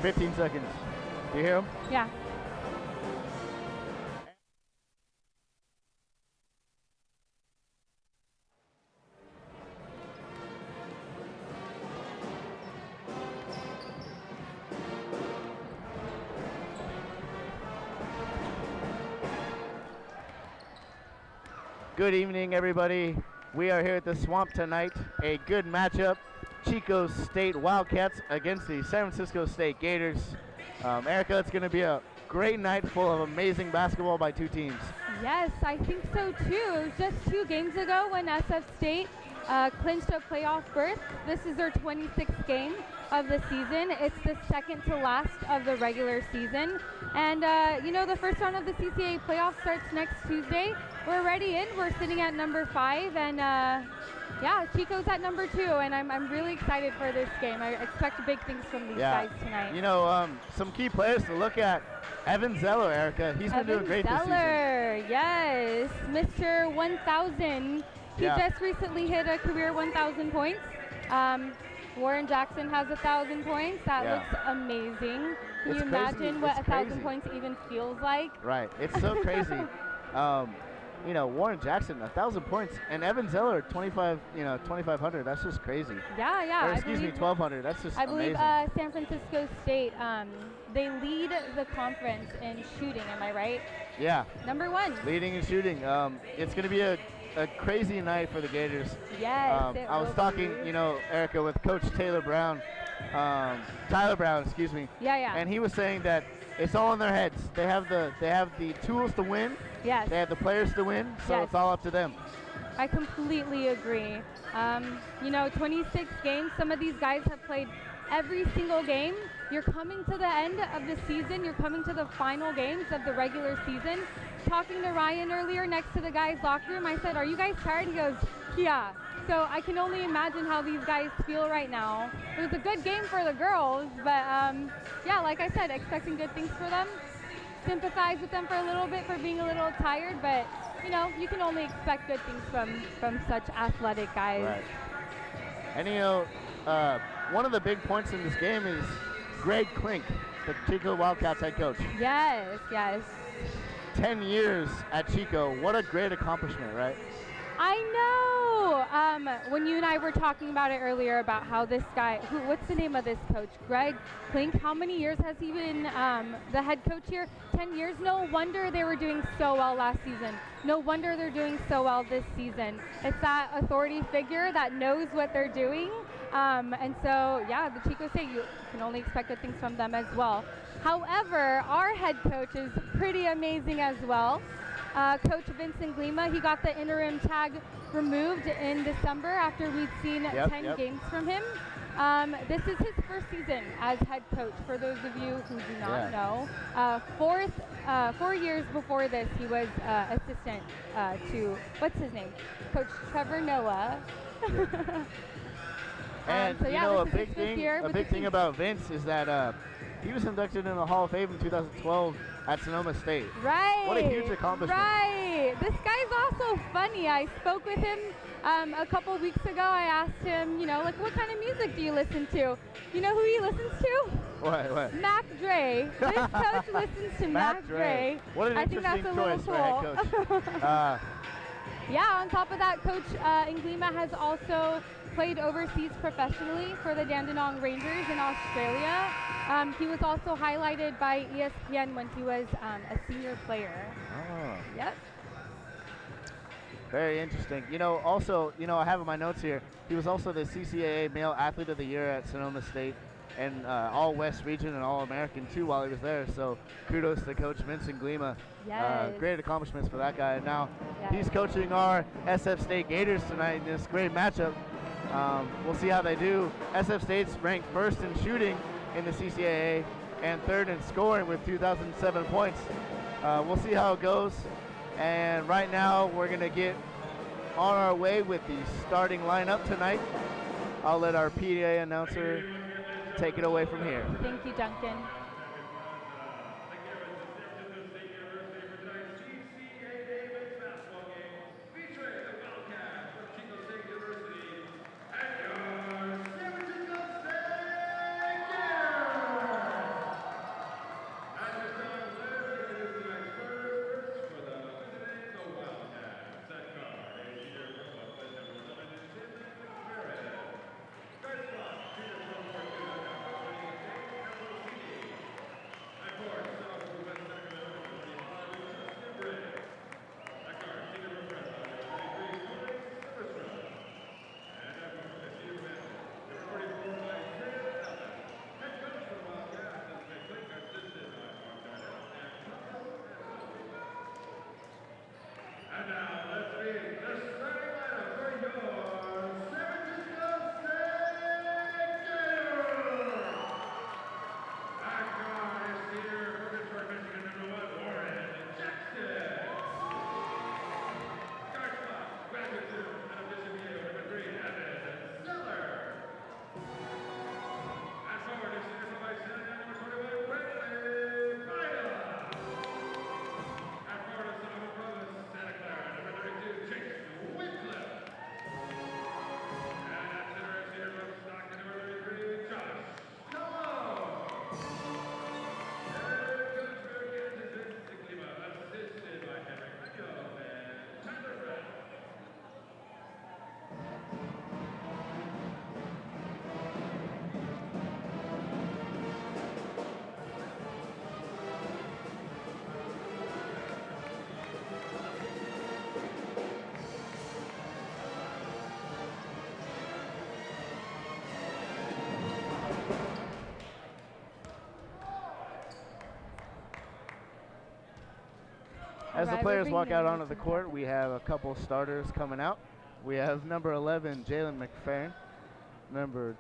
15 seconds. Do you hear him? Yeah. Good evening, everybody. We are here at the Swamp tonight. A good matchup. Chico State Wildcats against the San Francisco State Gators. Erica, it's going to be a great night full of amazing basketball by two teams. Yes, I think so too. It was just 2 games ago when SF State clinched a playoff berth. This is their 26th game of the season. It's the second to last of the regular season. And, the first round of the CCAA playoff starts next Tuesday. We're already in. We're sitting at number 5. And, Chico's at number 2. And I'm really excited for this game. I expect big things from these guys tonight. Some key players to look at. Evan Zeller, Erica. He's been doing great this season. Yes. Mr. 1,000. He just recently hit a career 1,000 points. Warren Jackson has 1,000 points. That looks amazing. Can you imagine what 1,000 points even feels like? Right. It's so crazy. Warren Jackson, 1,000 points, and Evan Zeller, 2,500. That's just crazy. Yeah. Or excuse me, 1,200. That's just amazing. I believe San Francisco State, they lead the conference in shooting. Am I right? Yeah. Number 1. Leading in shooting. It's going to be a crazy night for the Gators. Yes. I was talking, Erica, with Coach Tyler Brown, excuse me. Yeah. And he was saying that it's all in their heads. They have the tools to win. Yes. They have the players to win, so it's all up to them. I completely agree. 26 games, some of these guys have played every single game. You're coming to the end of the season. You're coming to the final games of the regular season. Talking to Ryan earlier next to the guys' locker room, I said, "Are you guys tired?" He goes, "Yeah." So I can only imagine how these guys feel right now. It was a good game for the girls, but like I said, expecting good things for them. Sympathize with them for a little bit for being a little tired, but you can only expect good things from such athletic guys. Right. And one of the big points in this game is Greg Klink, the Chico Wildcats head coach. Yes. 10 years at Chico. What a great accomplishment, right? I know. When you and I were talking about it earlier about how this guy, what's the name of this coach? Greg Klink. How many years has he been the head coach here? 10 years. No wonder they were doing so well last season. No wonder they're doing so well this season. It's that authority figure that knows what they're doing. And so, the Chico State, you can only expect good things from them as well. However, our head coach is pretty amazing as well. Coach Vincent Glima, he got the interim tag removed in December after we'd seen 10 games from him. This is his first season as head coach, for those of you who do not know. 4 years before this, he was assistant to, what's his name? Coach Trevor Noah. And a big thing about Vince is that he was inducted in the Hall of Fame in 2012 at Sonoma State. Right. What a huge accomplishment. Right. This guy's also funny. I spoke with him a couple weeks ago. I asked him, what kind of music do you listen to? You know who he listens to? What? Mac Dre. This coach listens to Mac Dre. What an interesting choice for head coach. On top of that, Coach Nglima has also played overseas professionally for the Dandenong Rangers in Australia. He was also highlighted by ESPN when he was a senior player. Oh. Yep. Very interesting. Also, I have in my notes here, he was also the CCAA Male Athlete of the Year at Sonoma State and All-West Region and All-American, too, while he was there. So kudos to Coach Vincent Glima. Yes. Great accomplishments for that guy. And now he's coaching our SF State Gators tonight in this great matchup. We'll see how they do. SF State's ranked first in shooting in the CCAA and third in scoring with 2,007 points. We'll see how it goes. And right now we're going to get on our way with the starting lineup tonight. I'll let our PDA announcer take it away from here. Thank you, Duncan. As the Right, we're players walk bringing out in onto the team court, captain. we have a couple starters coming out. We have number 11, Jalen McFerrin. Number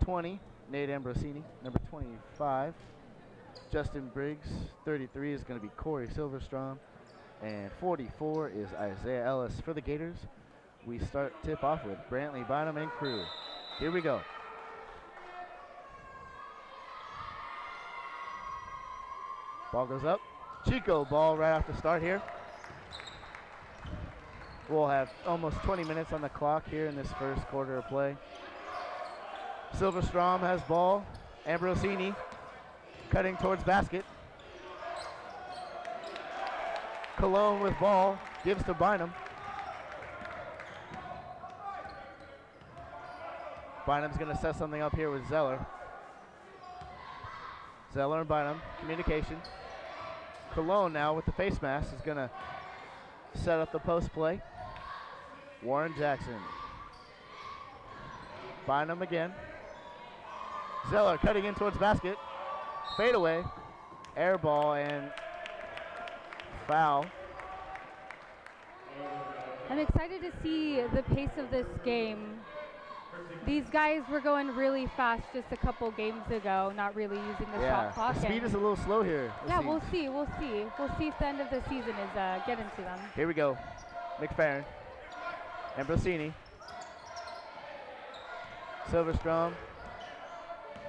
20, Nate Ambrosini. Number 25, Justin Briggs. 33 is going to be Corey Silverstrom. And 44 is Isaiah Ellis for the Gators. We start tip off with Brantley Bynum and crew. Here we go. Ball goes up. Chico ball right off the start here. We'll have almost 20 minutes on the clock here in this first quarter of play. Silverstrom has ball. Ambrosini cutting towards basket. Cologne with ball, gives to Bynum. Bynum's going to set something up here with Zeller. Zeller and Bynum, communication. Cologne now with the face mask is going to set up the post play. Warren Jackson. Bynum again. Zeller cutting in towards basket. Fade away. Air ball and foul. I'm excited to see the pace of this game. These guys were going really fast just a couple games ago, not really using the shot clock. The speed is a little slow here. We'll see. We'll see if the end of the season is getting to them. Here we go. McFerrin. Ambrosini. Silverstrom.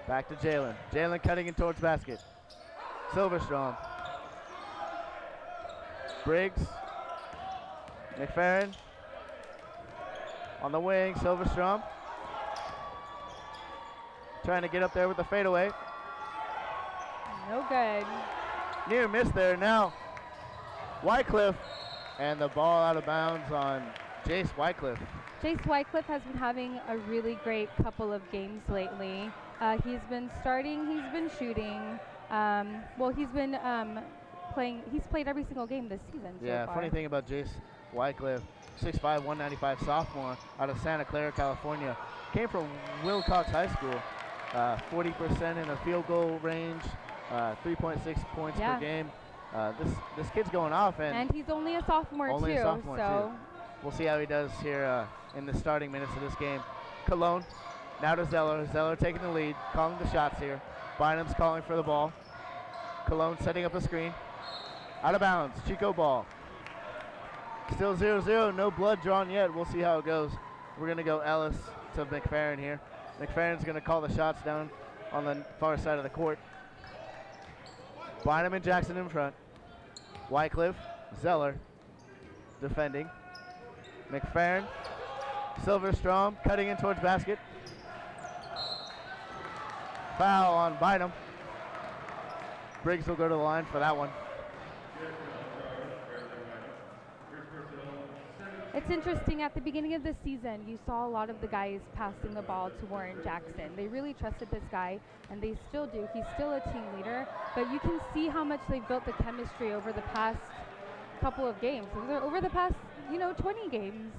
Back to Jalen. Jalen cutting in towards basket. Silverstrom. Briggs. McFerrin. On the wing, Silverstrom. Trying to get up there with the fadeaway. No good. Near miss there now. Wycliffe. And the ball out of bounds on Jace Wycliffe. Jace Wycliffe has been having a really great couple of games lately. He's been starting, he's been shooting. He's been playing, he's played every single game this season so far. Funny thing about Jace Wycliffe, 6'5", 195 sophomore out of Santa Clara, California. Came from Wilcox High School. 40% in the field goal range, 3.6 points per game. This kid's going off, and he's only a sophomore too. We'll see how he does here in the starting minutes of this game. Cologne, now to Zeller. Zeller taking the lead, calling the shots here. Bynum's calling for the ball. Cologne setting up a screen. Out of bounds, Chico ball. Still 0-0, no blood drawn yet. We'll see how it goes. We're going to go Ellis to McFerrin here. McFerrin's going to call the shots down on the far side of the court. Bynum and Jackson in front. Wycliffe, Zeller defending. McFerrin, Silverstrom cutting in towards basket. Foul on Bynum. Briggs will go to the line for that one. It's interesting, at the beginning of the season, you saw a lot of the guys passing the ball to Warren Jackson. They really trusted this guy, and they still do. He's still a team leader, but you can see how much they've built the chemistry over the past couple of games. Over the past, 20 games,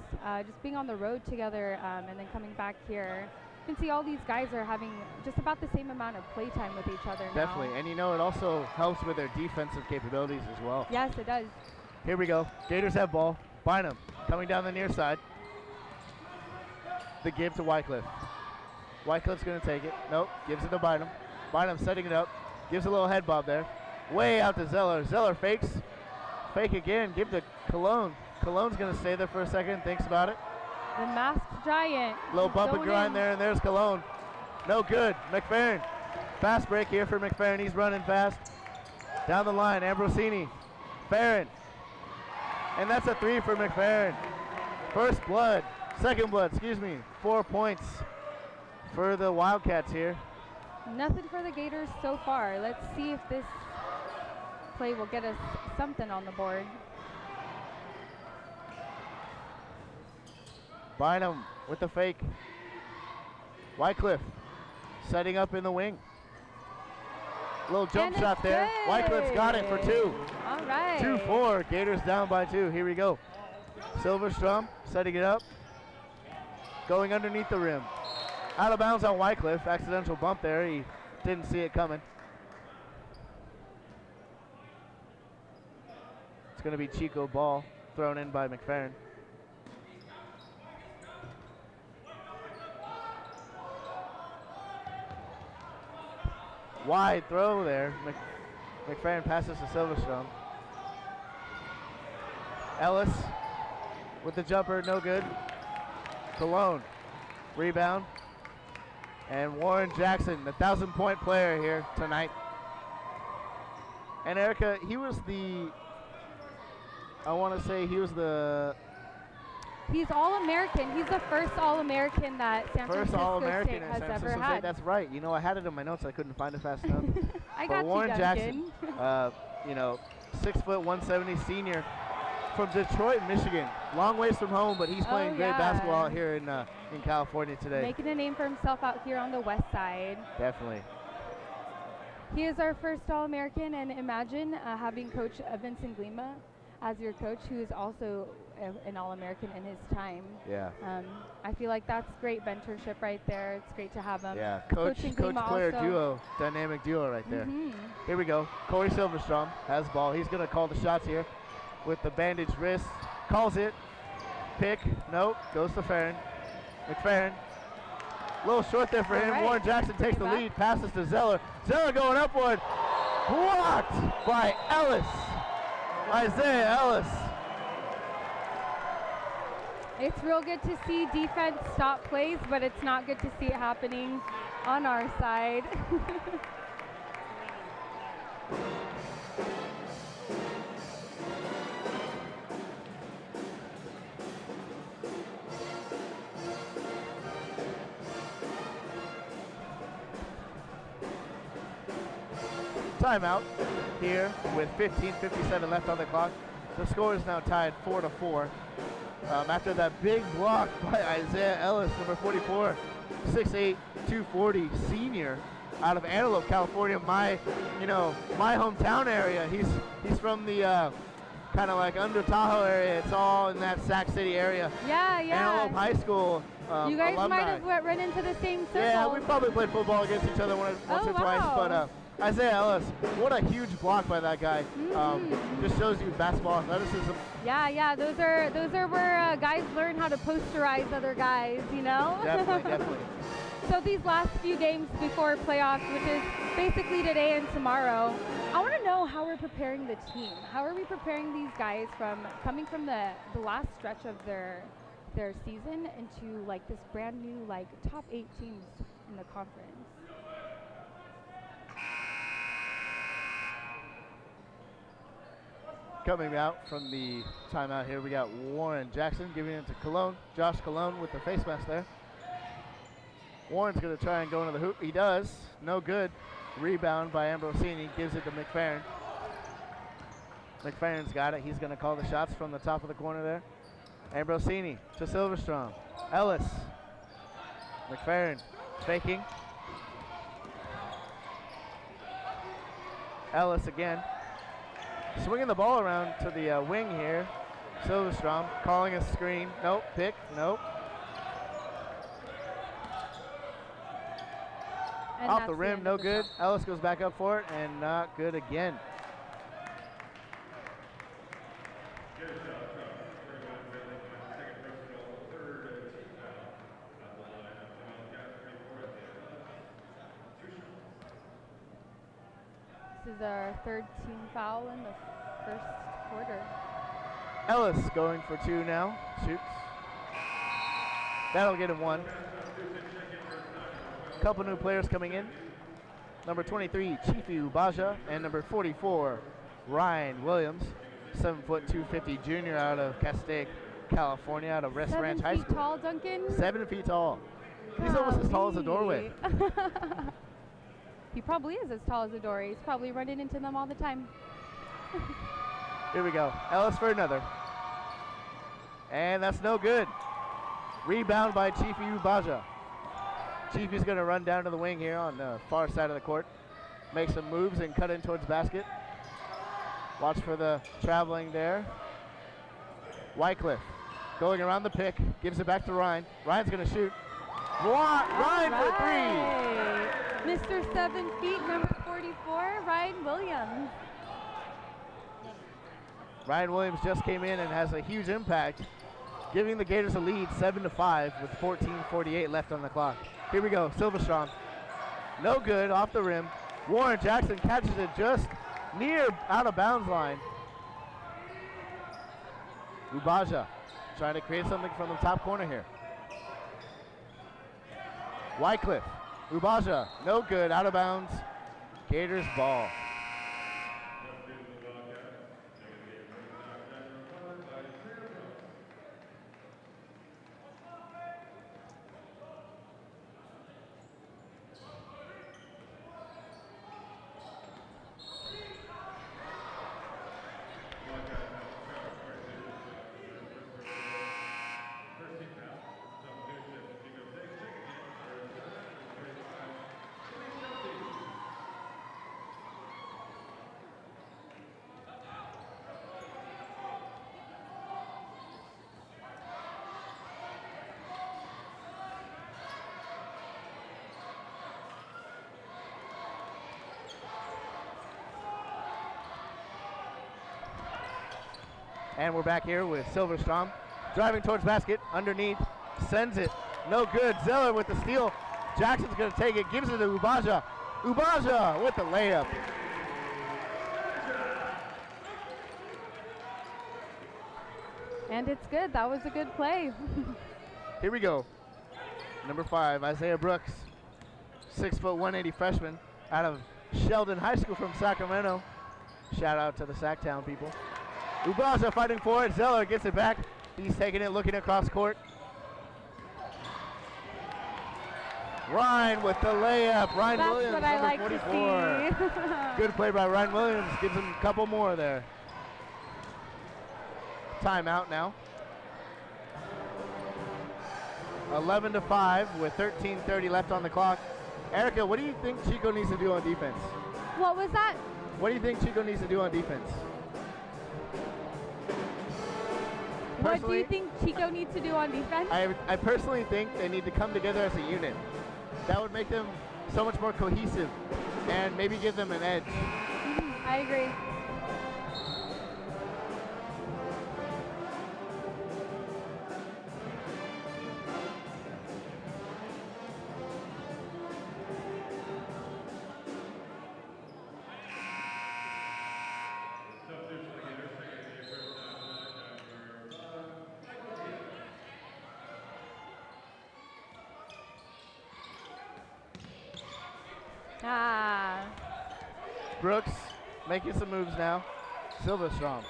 just being on the road together and then coming back here. You can see all these guys are having just about the same amount of play time with each other now. Definitely, and it also helps with their defensive capabilities as well. Yes, it does. Here we go. Gators have ball. Bynum coming down the near side. The give to Wycliffe. Wycliffe's going to take it. Nope, gives it to Bynum. Bynum setting it up. Gives a little head bob there. Way out to Zeller. Zeller fakes. Fake again. Give to Cologne. Cologne's going to stay there for a second. Thinks about it. The masked giant. Little bump and grind there, and there's Cologne. No good. McFerrin. Fast break here for McFerrin. He's running fast. Down the line, Ambrosini. Ferrin. And that's a 3 for McFerrin. Second blood, 4 points for the Wildcats here. Nothing for the Gators so far. Let's see if this play will get us something on the board. Bynum with the fake. Wycliffe setting up in the wing. Little jump shot there. Good. Wycliffe's got it for 2. All right. 2-4. Gators down by 2. Here we go. Silverstrom setting it up. Going underneath the rim. Out of bounds on Wycliffe. Accidental bump there. He didn't see it coming. It's going to be Chico ball thrown in by McFerrin. Wide throw there. McFerrin passes to Silverstone. Ellis with the jumper, no good. Cologne, rebound. And Warren Jackson, the 1,000-point player here tonight. And Erica, he was the, I want to say he was the... He's All-American. He's the first All-American that San Francisco State has ever had. That's right. You know, I had it in my notes. I couldn't find it fast enough. I got Warren you, Jackson, you know, 6 foot 170 senior from Detroit, Michigan. Long ways from home, but he's playing great basketball out here in California today. Making a name for himself out here on the west side. Definitely. He is our first All-American, and imagine having Coach Vincent Glima as your coach, who is also an All-American in his time. Yeah. I feel like that's great mentorship right there. It's great to have him. Yeah, Coach-player duo, dynamic duo right there. Here we go. Corey Silverstrom has ball. He's going to call the shots here with the bandaged wrist. Calls it. Pick. Nope. Goes to Farron. McFerrin. A little short there for him. Right. Warren Jackson takes the lead. Passes to Zeller. Zeller going upward. Blocked by Ellis. Isaiah Ellis. It's real good to see defense stop plays, but it's not good to see it happening on our side. Timeout here with 15:57 left on the clock. The score is now tied 4-4. After that big block by Isaiah Ellis, number 44, 6'8", 240 senior out of Antelope, California, my hometown area. He's from the kind of like under Tahoe area. It's all in that Sac City area. Yeah. Antelope High School. You guys alumni. might have run into the same circle. Yeah, we probably played football against each other once or twice, but Isaiah Ellis, what a huge block by that guy. Just shows you basketball athleticism. Yeah, those are where guys learn how to posterize other guys, you know? Definitely. So these last few games before playoffs, which is basically today and tomorrow, I want to know how we're preparing the team. How are we preparing these guys coming from the last stretch of their season into like this brand new like top 8 teams in the conference? Coming out from the timeout here, we got Warren Jackson giving it to Cologne. Josh Cologne with the face mask there. Warren's going to try and go into the hoop. He does. No good. Rebound by Ambrosini. Gives it to McFerrin. McFerrin's got it. He's going to call the shots from the top of the corner there. Ambrosini to Silverstrom. Ellis. McFerrin faking. Ellis again. Swinging the ball around to the wing here. Silverstrom calling a screen. Nope. Pick. Nope. And off the rim. No good. Ellis goes back up for it and not good again. This is our third team foul in the first quarter. Ellis going for 2 now. Shoots. That'll get him 1. Couple new players coming in. Number 23, Chifu Baja, and number 44, Ryan Williams. 7 foot 250 junior out of Castaic, California, out of Rest Ranch High School. 7 feet tall, Duncan? 7 feet tall. He's almost as tall as a doorway. He probably is as tall as a doorway. He's probably running into them all the time. Here we go. Ellis for another. And that's no good. Rebound by Chifu Baja. Chifu's going to run down to the wing here on the far side of the court. Make some moves and cut in towards basket. Watch for the traveling there. Wycliffe going around the pick. Gives it back to Ryan. Ryan's going to shoot. Ryan for 3. Mr. 7 feet, number 44, Ryan Williams. Ryan Williams just came in and has a huge impact, giving the Gators a lead 7-5 with 14:48 left on the clock. Here we go, Silverstrom. No good, off the rim. Warren Jackson catches it just near out of bounds line. Ubaja trying to create something from the top corner here. Wycliffe, Ubaja, no good, out of bounds. Gators ball. And we're back here with Silverstrom. Driving towards basket, underneath, sends it. No good. Zeller with the steal. Jackson's going to take it, gives it to Ubaja. Ubaja with the layup. And it's good. That was a good play. Here we go. Number 5, Isaiah Brooks. 6'1", 180 freshman out of Sheldon High School from Sacramento. Shout out to the Sacktown people. Ubaja fighting for it. Zeller gets it back. He's taking it, looking across court. Ryan with the layup. Ryan That's Williams, what I number like 44. to see. Good play by Ryan Williams. Gives him a couple more there. Timeout now. 11-5 with 13:30 left on the clock. Erica, what do you think Chico needs to do on defense? What was that? What do you think Chico needs to do on defense? What do you think Chico needs to do on defense? I personally think they need to come together as a unit. That would make them so much more cohesive and maybe give them an edge. I agree. Brooks making some moves now. Silverstrom.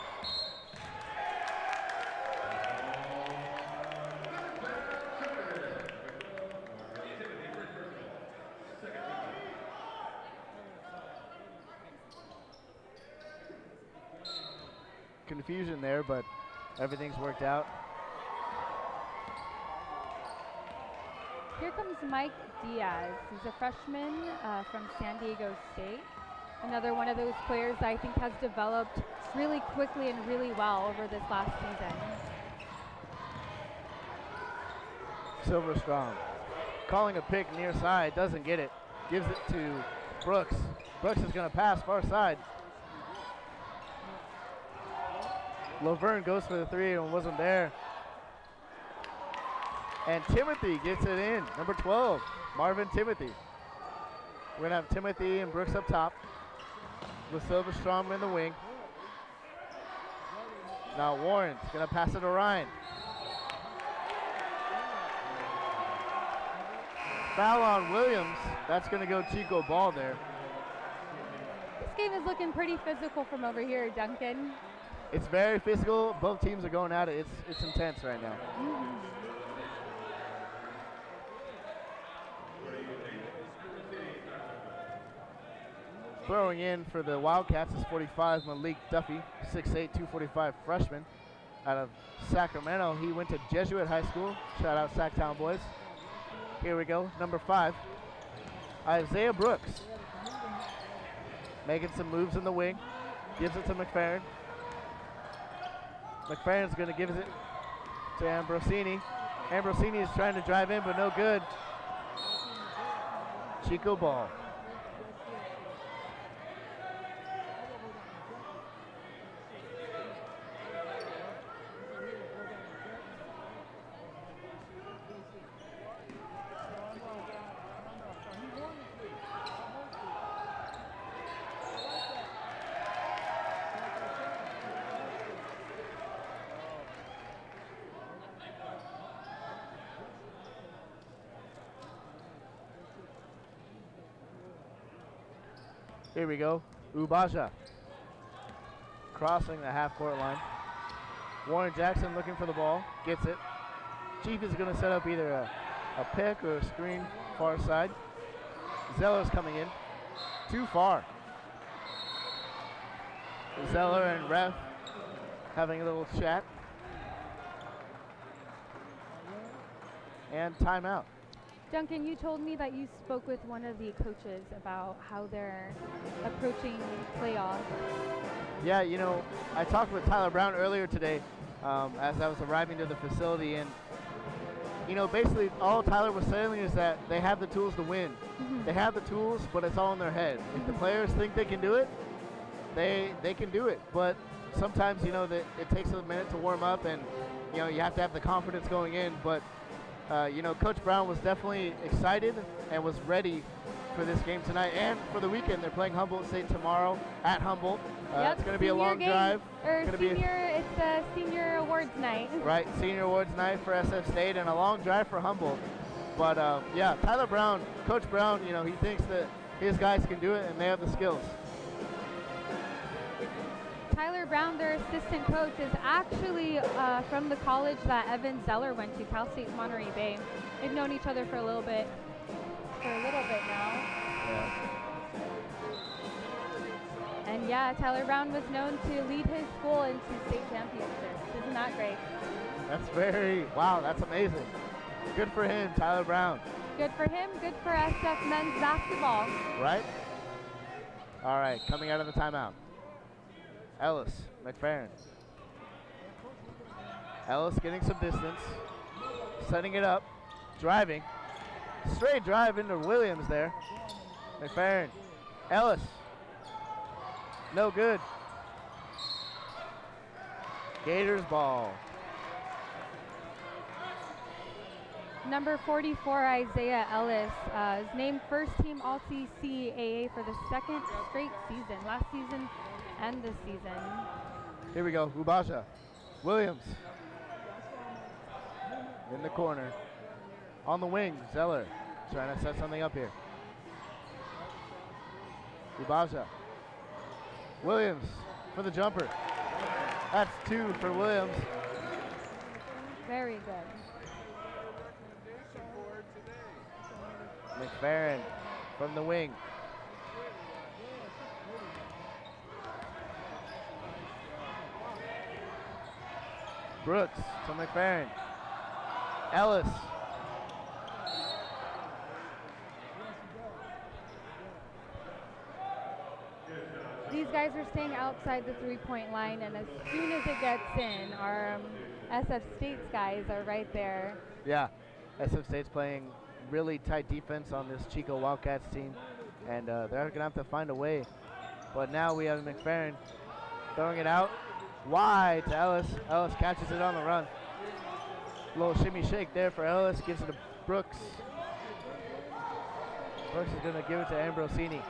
Confusion there, but everything's worked out. Here comes Mike Diaz. He's a freshman from San Diego State. Another one of those players that I think has developed really quickly and really well over this last season. Silverstrom calling a pick near side, doesn't get it. Gives it to Brooks. Brooks is going to pass far side. Laverne goes for the three and wasn't there. And Timothy gets it in, number 12, Marvin Timothy. We're going to have Timothy and Brooks up top with Silverstrom in the wing. Now Warren's going to pass it to Ryan. Foul on Williams. That's going to go Chico ball there. This game is looking pretty physical from over here, Duncan. It's very physical. Both teams are going at it. It's intense right now. Throwing in for the Wildcats is 45, Malik Duffy, 6'8", 245 freshman out of Sacramento. He went to Jesuit High School. Shout out Sacktown boys. Here we go, number 5, Isaiah Brooks. Making some moves in the wing. Gives it to McFerrin. McFerrin's going to give it to Ambrosini. Ambrosini is trying to drive in, but no good. Chico ball. Here we go. Ubaja crossing the half-court line. Warren Jackson looking for the ball. Gets it. Chief is going to set up either a pick or a screen far side. Zeller's coming in. Too far. Zeller and Ref having a little chat. And timeout. Duncan, you told me that you spoke with one of the coaches about how they're approaching playoffs. Yeah, you know, I talked with Tyler Brown earlier today as I was arriving to the facility, and you know, basically all Tyler was saying is that they have the tools to win. They have the tools, but it's all in their head. If the players think they can do it, they can do it. But sometimes, you know, that it takes a minute to warm up, and you know, you have to have the confidence going in. But you know, Coach Brown was definitely excited and was ready for this game tonight and for the weekend. They're playing Humboldt State tomorrow at Humboldt. Yep, it's going to be a long drive. It's a senior awards night. Right, senior awards night for SF State and a long drive for Humboldt. But yeah, Tyler Brown, Coach Brown, you know, he thinks that his guys can do it and they have the skills. Tyler Brown, their assistant coach, is actually from the college that Evan Zeller went to, Cal State Monterey Bay. They've known each other for a little bit now. Yeah. And yeah, Tyler Brown was known to lead his school into state championships. Isn't that great? Wow, that's amazing. Good for him, Tyler Brown. Good for him, good for SF men's basketball. Right? All right, coming out of the timeout. Ellis, McFerrin. Ellis getting some distance, setting it up, driving. Straight drive into Williams there. McFerrin. Ellis. No good. Gators ball. Number 44, Isaiah Ellis, is named first team All-CCAA for the second straight season, last season and this season. Here we go, Ubaja. Williams. In the corner. On the wing, Zeller trying to set something up here. Ubaja. Williams for the jumper. That's two for Williams. Very good. McFerrin from the wing. Brooks to McFerrin. Ellis. These guys are staying outside the three-point line, and as soon as it gets in, our SF State's guys are right there. Yeah, SF State's playing really tight defense on this Chico Wildcats team, and they're going to have to find a way. But now we have McFerrin throwing it out wide to Ellis. Ellis catches it on the run. Little shimmy shake there for Ellis, gives it to Brooks. Brooks is going to give it to Ambrosini.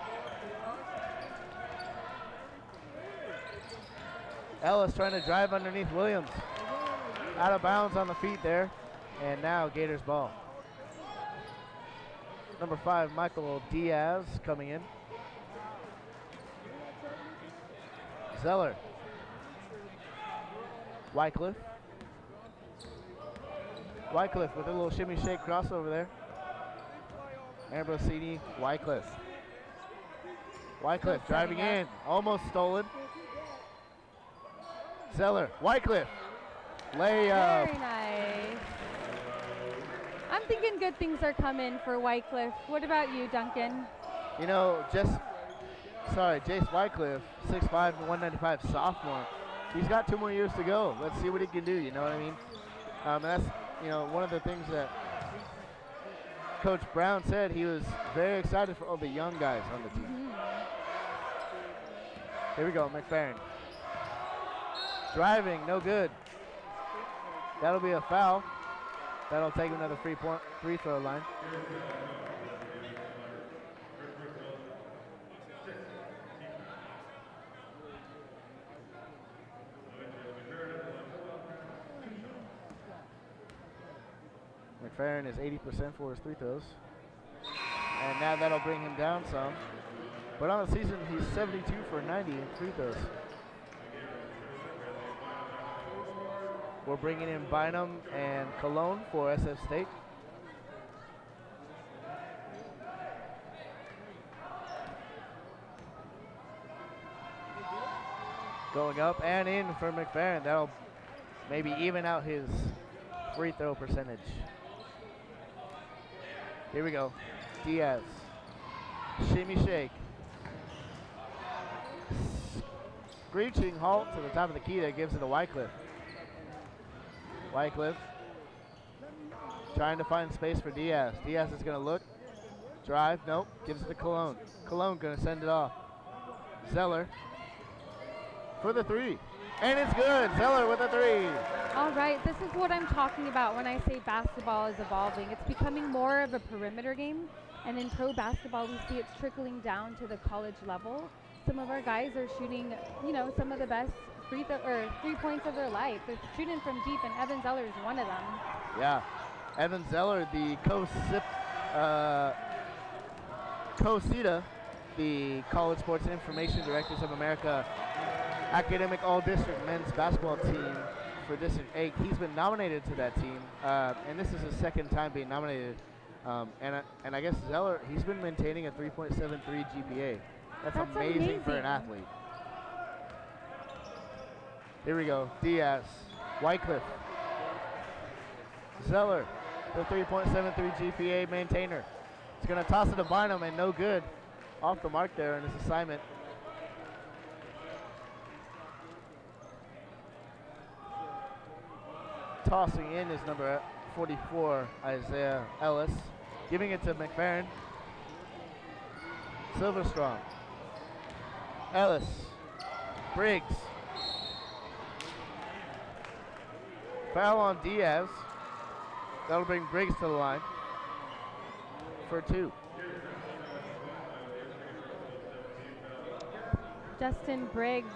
Ellis trying to drive underneath Williams. Out of bounds on the feet there. And now Gators ball. Number 5, Michael Diaz coming in. Zeller. Wycliffe. Wycliffe with a little shimmy shake crossover there. Ambrosini, Wycliffe. Wycliffe driving in, almost stolen. Zeller, Wycliffe, layup. Very nice. I'm thinking good things are coming for Wycliffe. What about you, Duncan? You know, Jace Wycliffe, 6'5", 195 sophomore. He's got 2 more years to go. Let's see what he can do, you know what I mean? And that's, you know, one of the things that Coach Brown said. He was very excited for all the young guys on the team. Here we go, McFerrin. Driving, no good. That'll be a foul. That'll take him to the free throw line. McFerrin is 80% for his free throws. And now that'll bring him down some. But on the season, he's 72 for 90 in free throws. We're bringing in Bynum and Cologne for SF State. Going up and in for McFerrin. That'll maybe even out his free throw percentage. Here we go. Diaz. Shimmy shake. Screeching halt to the top of the key that gives it to Wycliffe. Wycliffe trying to find space for Diaz. Diaz is going to look. Drive. Nope. Gives it to Cologne. Cologne going to send it off. Zeller for the three. And it's good. Zeller with a three. All right, this is what I'm talking about when I say basketball is evolving. It's becoming more of a perimeter game, and in pro basketball, we see it's trickling down to the college level. Some of our guys are shooting, you know, some of the best 3 points of their life. They're shooting from deep, and Evan Zeller is one of them. Yeah, Evan Zeller, the COSIDA, the College Sports Information Directors of America Academic All-District Men's Basketball Team for District 8. He's been nominated to that team, and this is his second time being nominated. And I guess Zeller, he's been maintaining a 3.73 GPA. That's amazing for an athlete. Here we go. Diaz, Wycliffe, Zeller, the 3.73 GPA maintainer. He's going to toss it to Bynum, and no good. Off the mark there in his assignment. Tossing in is number 44, Isaiah Ellis. Giving it to McFerrin. Silverstrong. Ellis. Briggs. Foul on Diaz. That'll bring Briggs to the line for 2. Justin Briggs,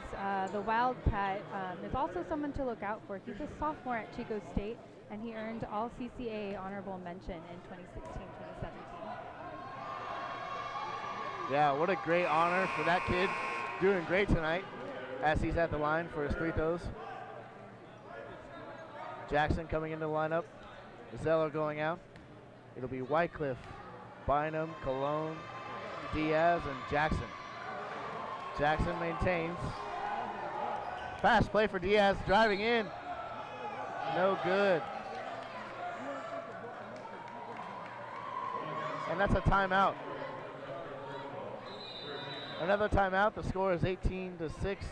the Wildcat, is also someone to look out for. He's a sophomore at Chico State, and he earned all CCAA honorable mention in 2016-2017. Yeah, what a great honor for that kid. Doing great tonight as he's at the line for his free throws. Jackson coming into the lineup. Zeller going out. It'll be Wycliffe, Bynum, Cologne, Diaz, and Jackson. Jackson maintains. Fast play for Diaz, driving in. No good. And that's a timeout. Another timeout. The score is 18-6.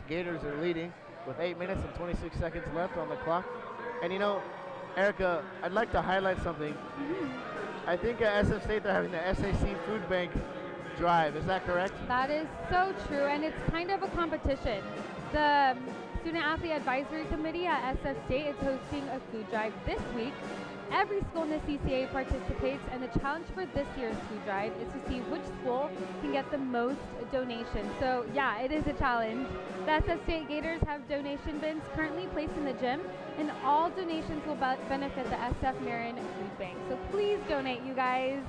Gators are leading with 8 minutes and 26 seconds left on the clock. And you know, Erica, I'd like to highlight something. I think at SF State they're having the SAC Food Bank drive. Is that correct? That is so true, and it's kind of a competition. The Student Athlete Advisory Committee at SF State is hosting a food drive this week. Every school in the CCA participates, and the challenge for this year's food drive is to see which school can get the most donations. So yeah, it is a challenge. The SF State Gators have donation bins currently placed in the gym, and all donations will benefit the SF Marin Food Bank. So please donate, you guys.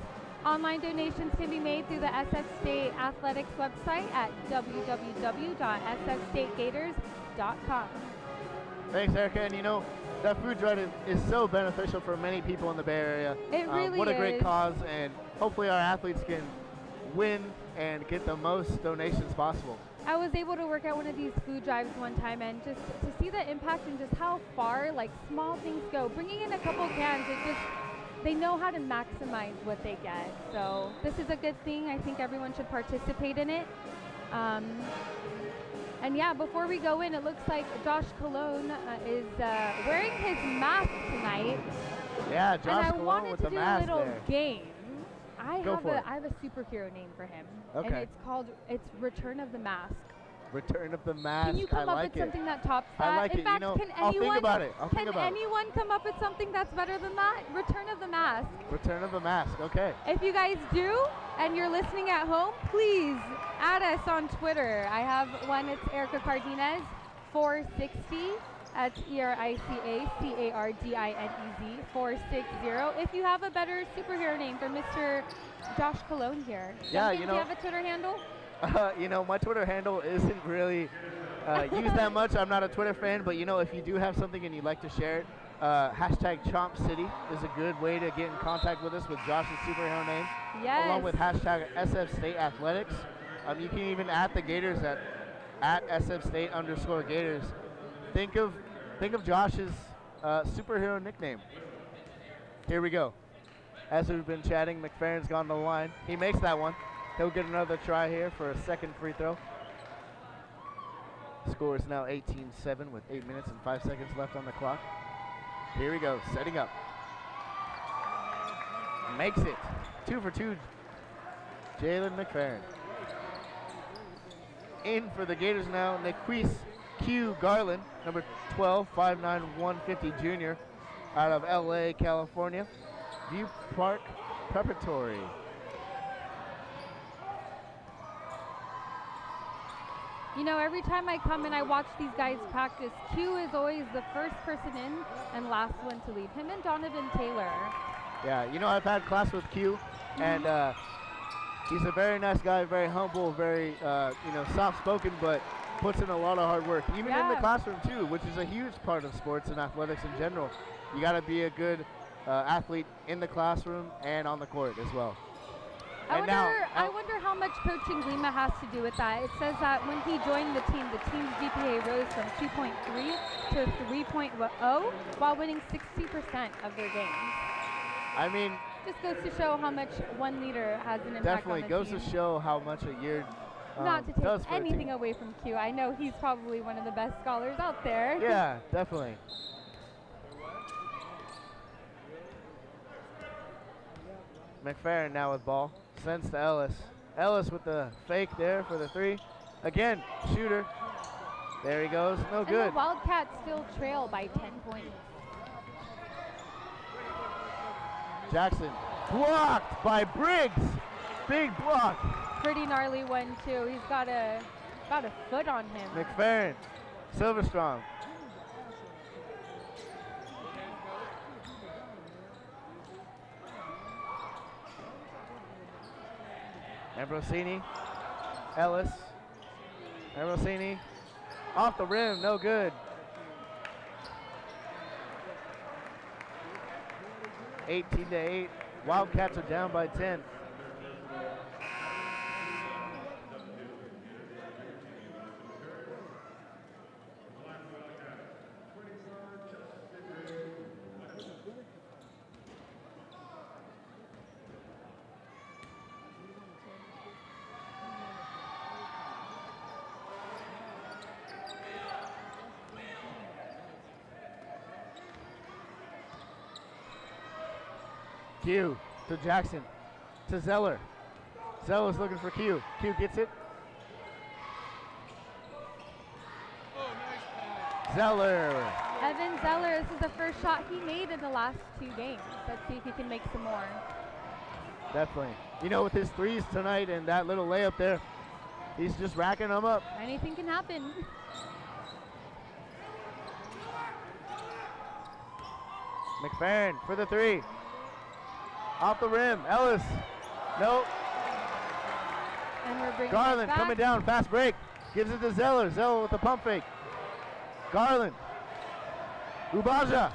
Online donations can be made through the SF State Athletics website at www.sfstategators.com. Thanks, Erica. And you know, that food drive is so beneficial for many people in the Bay Area. It really is. What a great cause, and hopefully our athletes can win and get the most donations possible. I was able to work at one of these food drives one time, and just to see the impact and just how far like small things go. Bringing in a couple cans, they know how to maximize what they get. So this is a good thing. I think everyone should participate in it. And yeah, before we go in, it looks like Josh Cologne is wearing his mask tonight. Yeah, Josh Cologne with the mask. And I wanted to do a little game. I have a superhero name for him. Okay. And it's Return of the Mask. Return of the Mask. Can you come up with something that tops that? I like it. In fact, you know, can I'll anyone, think about it. Can anyone come up with something that's better than that? Return of the Mask. Return of the Mask. Okay. If you guys do, and you're listening at home, please add us on Twitter. I have one. It's Erica Cardenas 460. That's ERICACARDINEZ 460. If you have a better superhero name for Mr. Josh Cologne here. Yeah, do you have a Twitter handle? You know, my Twitter handle isn't really used that much. I'm not a Twitter fan, but you know, if you do have something and you'd like to share it, hashtag Chomp City is a good way to get in contact with us with Josh's superhero name, Yes. along with hashtag SF State Athletics. You can even at the Gators at SF State _ Gators. Think of Josh's superhero nickname. Here we go. As we've been chatting, McFerrin's gone to the line. He makes that one. He'll get another try here for a second free throw. Score is now 18-7 with 8 minutes and 5 seconds left on the clock. Here we go, setting up. Makes it. 2 for 2. Jalen McFerrin. In for the Gators now, Niquise Q. Garland, number 12, 5'9", 150 junior, out of LA, California. View Park Preparatory. You know, every time I come and I watch these guys practice, Q is always the first person in and last one to leave. Him and Donovan Taylor. Yeah, you know, I've had class with Q, and he's a very nice guy, very humble, very, you know, soft-spoken, but puts in a lot of hard work, even in the classroom too, which is a huge part of sports and athletics in general. You got to be a good athlete in the classroom and on the court as well. I wonder how much coaching Glima has to do with that. It says that when he joined the team's GPA rose from 2.3 to 3.0 while winning 60% of their games. I mean, just goes to show how much one leader has an impact definitely on the goes team. to show how much a year not to take anything away from Q. I know he's probably one of the best scholars out there. Yeah, definitely. McFerrin now with ball. Sends to Ellis. Ellis with the fake there for the three. Again, shooter. There he goes. No good. And the Wildcats still trail by 10 points. Jackson blocked by Briggs. Big block. Pretty gnarly one too. He's got a foot on him. McFerrin, Silverstrong. Ambrosini, Ellis, Ambrosini, off the rim, no good. 18-8, Wildcats are down by 10. Q to Jackson, to Zeller. Zeller's looking for Q. Q gets it. Zeller. Evan Zeller, this is the first shot he made in the last 2 games. Let's see if he can make some more. Definitely. You know, with his threes tonight and that little layup there, he's just racking them up. Anything can happen. McFerrin for the three. Off the rim, Ellis. Nope. And we're bringing Garland coming down, fast break. Gives it to Zeller. Zeller with the pump fake. Garland. Ubaja.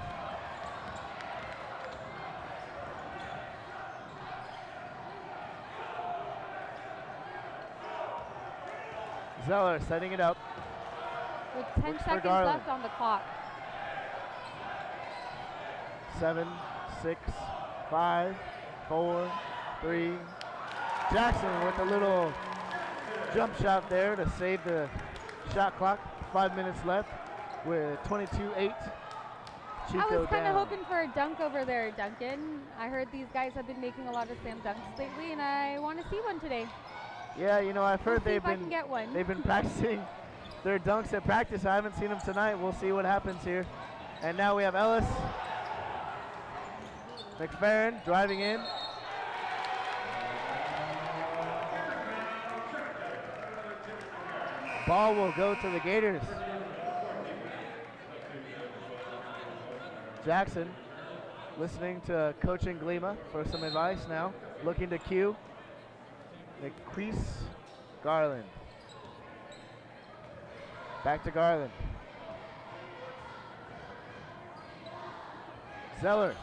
Zeller setting it up. With 10 seconds left on the clock. 7, 6, 5, 4, 3. Jackson with a little jump shot there to save the shot clock. 5 minutes left with 22-8. Chico I was kind of down. hoping for a dunk over there, Duncan. I heard these guys have been making a lot of slam dunks lately, and I want to see one today. Yeah, you know, I've heard they've been practicing their dunks at practice. I haven't seen them tonight. We'll see what happens here. And now we have Ellis. McFerrin driving in. Ball will go to the Gators. Jackson listening to Coach Glima for some advice now. Looking to Q. Niquise Garland. Back to Garland. Zeller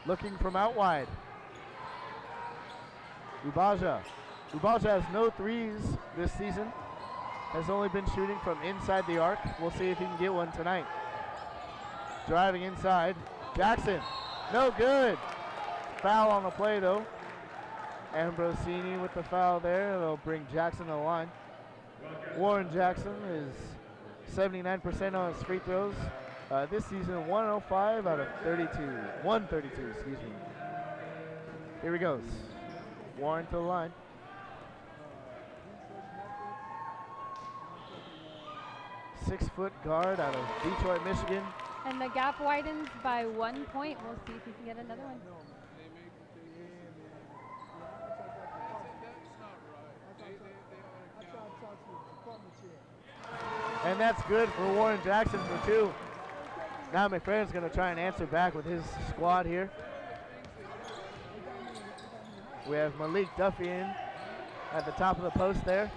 looking from out wide. Ubaja. Ubaja has no threes this season. Has only been shooting from inside the arc. We'll see if he can get one tonight. Driving inside. Jackson. No good. Foul on the play though. Ambrosini with the foul there. They'll bring Jackson to the line. Warren Jackson is 79% on his free throws. This season, 105 out of 32. 132, excuse me. Here he goes. Warren to the line. Six-foot guard out of Detroit, Michigan. And the gap widens by 1 point. We'll see if he can get another one. And that's good for Warren Jackson for two. Now McFerrin's going to try and answer back with his squad here. We have Malik Duffy in at the top of the post there.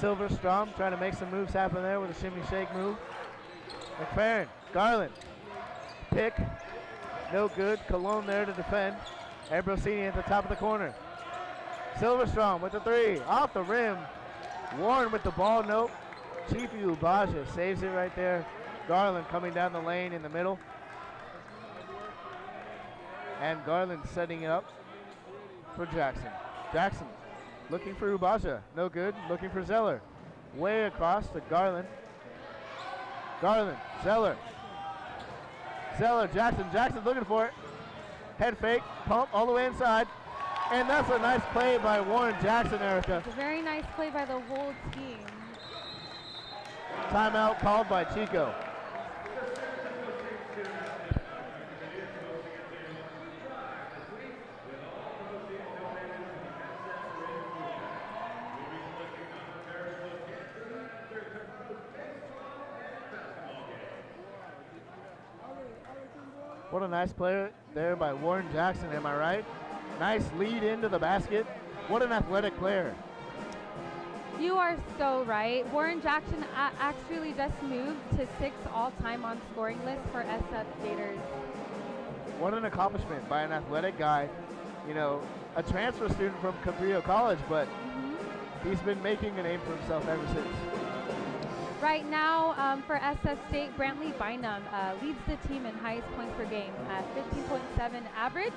Silverstrom trying to make some moves happen there with a shimmy shake move. McFerrin, Garland, pick, no good. Cologne there to defend. Ambrosini at the top of the corner. Silverstrom with the three, off the rim. Warren with the ball, nope. Chiefy Ubaja saves it right there. Garland coming down the lane in the middle. And Garland setting it up for Jackson. Jackson looking for Ubaja, no good. Looking for Zeller. Way across to Garland. Garland, Zeller. Zeller, Jackson. Jackson looking for it. Head fake, pump all the way inside. And that's a nice play by Warren Jackson, Erica. It's a very nice play by the whole team. Timeout called by Chico. What a nice play there by Warren Jackson, am I right? Nice lead into the basket. What an athletic player. You are so right. Warren Jackson actually just moved to 6th all-time on scoring list for SF Gators. What an accomplishment by an athletic guy. You know, a transfer student from Cabrillo College, but he's been making a name for himself ever since. Right now, for SF State, Brantley Bynum leads the team in highest points per game at 15.7 average.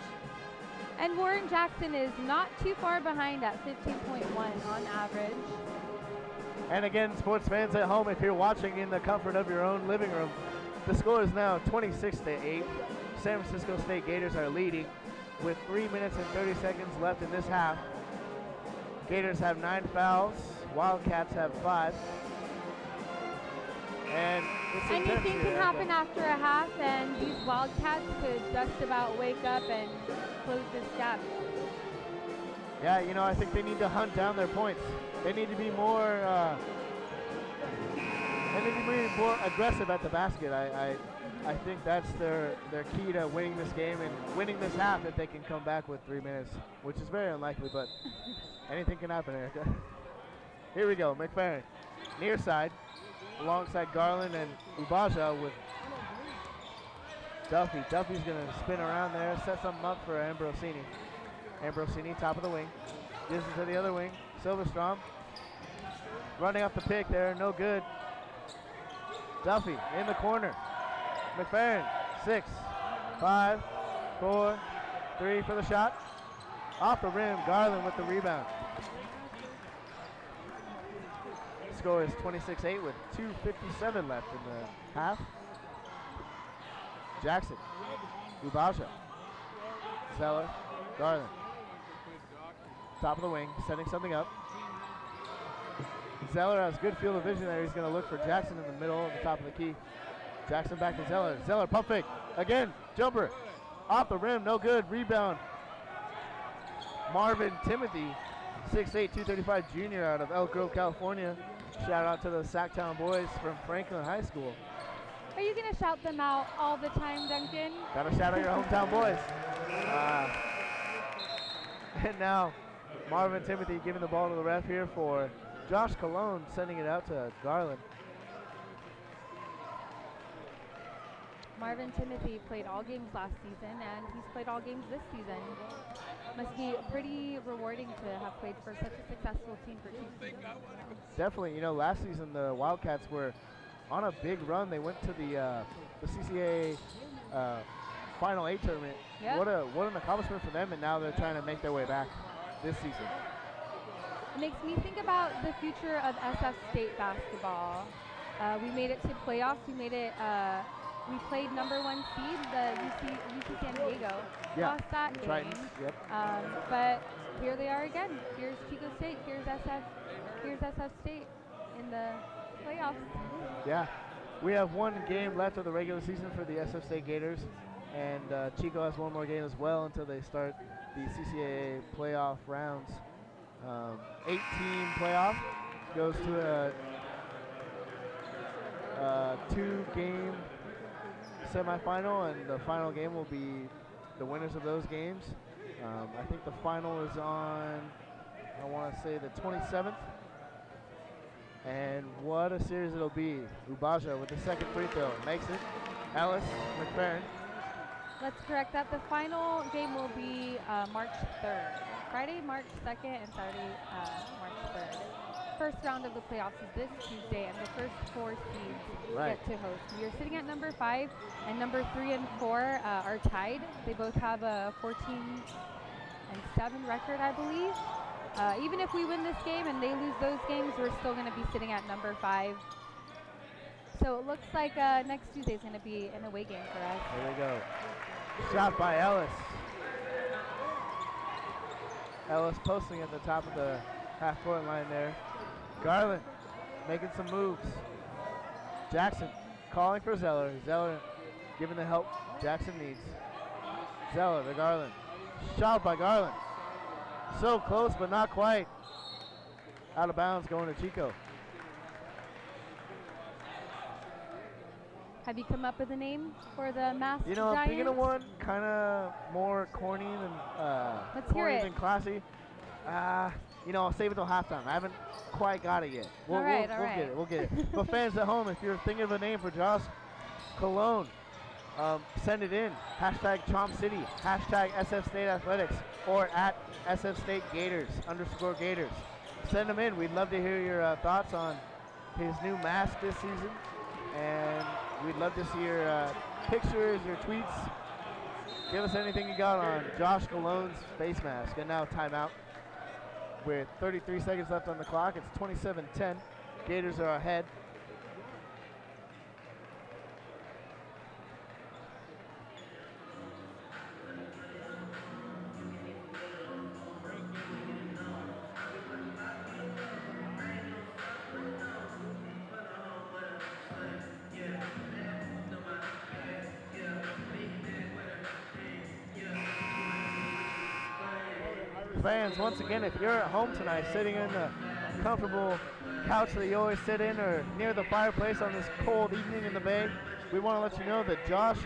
And Warren Jackson is not too far behind at 15.1 on average. And again, sports fans at home, if you're watching in the comfort of your own living room, the score is now 26-8. San Francisco State Gators are leading with 3 minutes and 30 seconds left in this half. Gators have 9 fouls. Wildcats have 5. And anything can happen after a half, and these Wildcats could just about wake up and close this gap. Yeah, you know, I think they need to hunt down their points. They need to be more aggressive at the basket. I think that's their key to winning this game and winning this half if they can come back with 3 minutes, which is very unlikely, but anything can happen, Erica. Here we go, McFerrin, near side, alongside Garland and Ubaja with Duffy. Duffy's going to spin around there, set something up for Ambrosini. Ambrosini, top of the wing. Gives it to the other wing. Silverstrom running up the pick there, no good. Duffy in the corner. McFerrin, 6, 5, 4, 3 for the shot. Off the rim, Garland with the rebound. Score is 26-8 with 2:57 left in the half. Jackson, Ubaja, Zeller, Garland. Top of the wing, setting something up. Zeller has good field of vision there. He's going to look for Jackson in the middle of the top of the key. Jackson back to Zeller. Zeller pump fake. Again, jumper. Off the rim, no good. Rebound. Marvin Timothy, 6'8", 235 junior out of Elk Grove, California. Shout out to the Sacktown boys from Franklin High School. Are you going to shout them out all the time, Duncan? Gotta shout out your hometown boys. And now Marvin Timothy giving the ball to the ref here for Josh Cologne, sending it out to Garland. Marvin Timothy played all games last season, and he's played all games this season. Must be pretty rewarding to have played for such a successful team for 2 seasons. Definitely, you know, last season the Wildcats were on a big run. They went to the CCAA Final 8 tournament. Yep. What an accomplishment for them, and now they're trying to make their way back this season. It makes me think about the future of SF State basketball. We made it to playoffs. We played #1 seed, the UC San Diego. Yeah. Lost that game. Tritons, yep. But here they are again. Here's Chico State. Here's SF State in the playoffs. Yeah. We have 1 game left of the regular season for the SF State Gators, and Chico has 1 more game as well until they start the CCAA playoff rounds. 8-team playoff goes to a 2-game semifinal, and the final game will be the winners of those games. I think the final is on, I want to say, the 27th. And what a series it'll be. Ubaja with the second free throw. Makes it. Ellis, McFerrin. Let's correct that. The final game will be March 3rd. Friday, March 2nd, and Saturday, March 3rd. First round of the playoffs is this Tuesday, and the first 4 seeds get to host. We are sitting at number 5, and number 3 and 4 are tied. They both have a 14-7 record, I believe. Even if we win this game and they lose those games, we're still going to be sitting at number 5. So it looks like next Tuesday is going to be an away game for us. There we go. Shot by Ellis. Ellis posting at the top of the half-court line there. Garland making some moves. Jackson calling for Zeller. Zeller giving the help Jackson needs. Zeller to Garland. Shot by Garland. So close, but not quite. Out of bounds, going to Chico. Have you come up with a name for the masked You know, I'm giant? thinking of one kind of more corny than classy. You know, I'll save it till halftime. I haven't quite got it yet. We'll get it. We'll get it. But fans at home, if you're thinking of a name for Josh Cologne, send it in. Hashtag Chomp City. Hashtag SF State Athletics. Or at SF State Gators _Gators. Send them in. We'd love to hear your thoughts on his new mask this season. And we'd love to see your pictures, your tweets. Give us anything you got on Josh Cologne's face mask. And now timeout. With 33 seconds left on the clock, it's 27-10. Gators are ahead. Fans, once again, if you're at home tonight, sitting in the comfortable couch that you always sit in or near the fireplace on this cold evening in the Bay, we want to let you know that Josh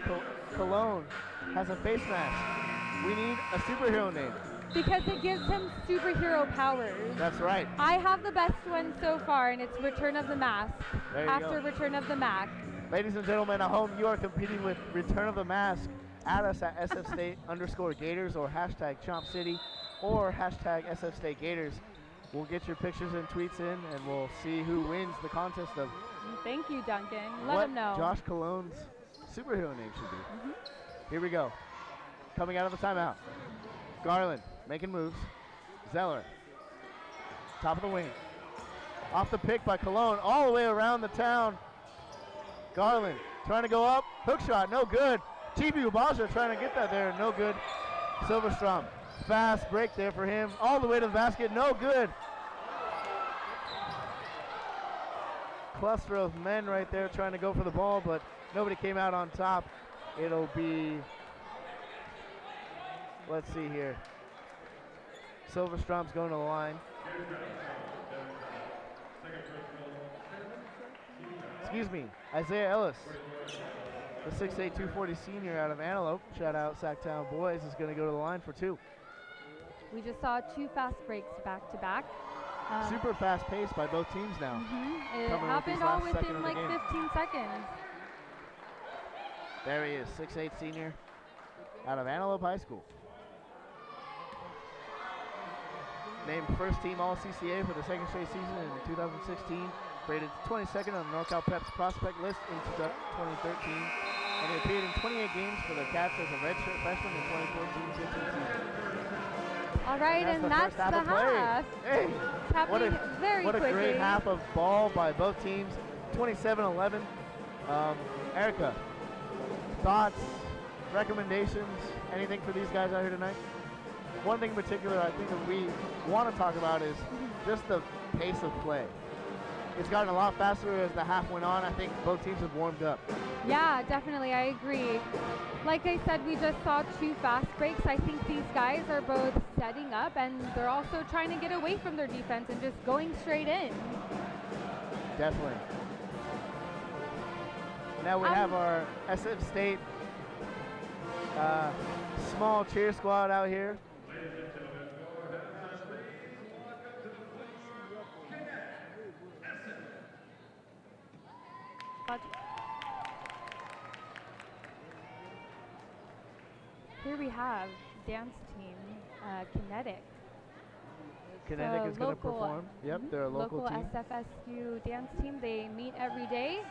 Cologne has a face mask. We need a superhero name. Because it gives him superhero powers. That's right. I have the best one so far, and it's Return of the Mask. There you After go. Return of the Mask. Ladies and gentlemen at home, you are competing with Return of the Mask. Add us at SF State _Gators or hashtag Chomp City or hashtag SF State Gators. We'll get your pictures and tweets in, and we'll see who wins the contest of Thank you, Duncan. Let what him know. Josh Cologne's superhero name should be. Here we go. Coming out of the timeout. Garland making moves. Zeller. Top of the wing. Off the pick by Cologne. All the way around the town. Garland trying to go up. Hook shot. No good. Chibi Ubaja trying to get that there. No good. Silverstrom. Fast break there for him. All the way to the basket. No good. Cluster of men right there trying to go for the ball, but nobody came out on top. It'll be, let's see here. Silverstrom's going to the line. Excuse me, Isaiah Ellis, the 6'8", 240 senior out of Antelope. Shout out Sacktown Boys, is going to go to the line for 2. We just saw 2 fast breaks back to back. Super fast paced by both teams now. It happened all within like 15 seconds. There he is, 6'8" senior out of Antelope High School. Named first team All-CCA for the second straight season in 2016. Rated 22nd on the NorCal Prep's prospect list in 2013. And he appeared in 28 games for the Cats as a redshirt freshman in 2014-15 season. All right, and that's the half. Hey, happening very quickly. What a great half of ball by both teams, 27-11. Erica, thoughts, recommendations, anything for these guys out here tonight? One thing in particular I think that we want to talk about is just the pace of play. It's gotten a lot faster as the half went on. I think both teams have warmed up. Yeah, definitely, I agree. Like I said, we just saw 2 fast breaks. I think these guys are both setting up, and they're also trying to get away from their defense and just going straight in. Definitely. Now we have our SF State small cheer squad out here. Here we have dance team, Kinetic. Kinetic is going to perform. Yep, they're a local team. SFSU dance team. They meet every day,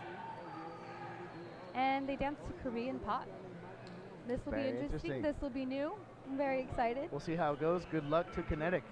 and they dance to Korean pop. This will be interesting. This will be new. I'm very excited. We'll see how it goes. Good luck to Kinetic.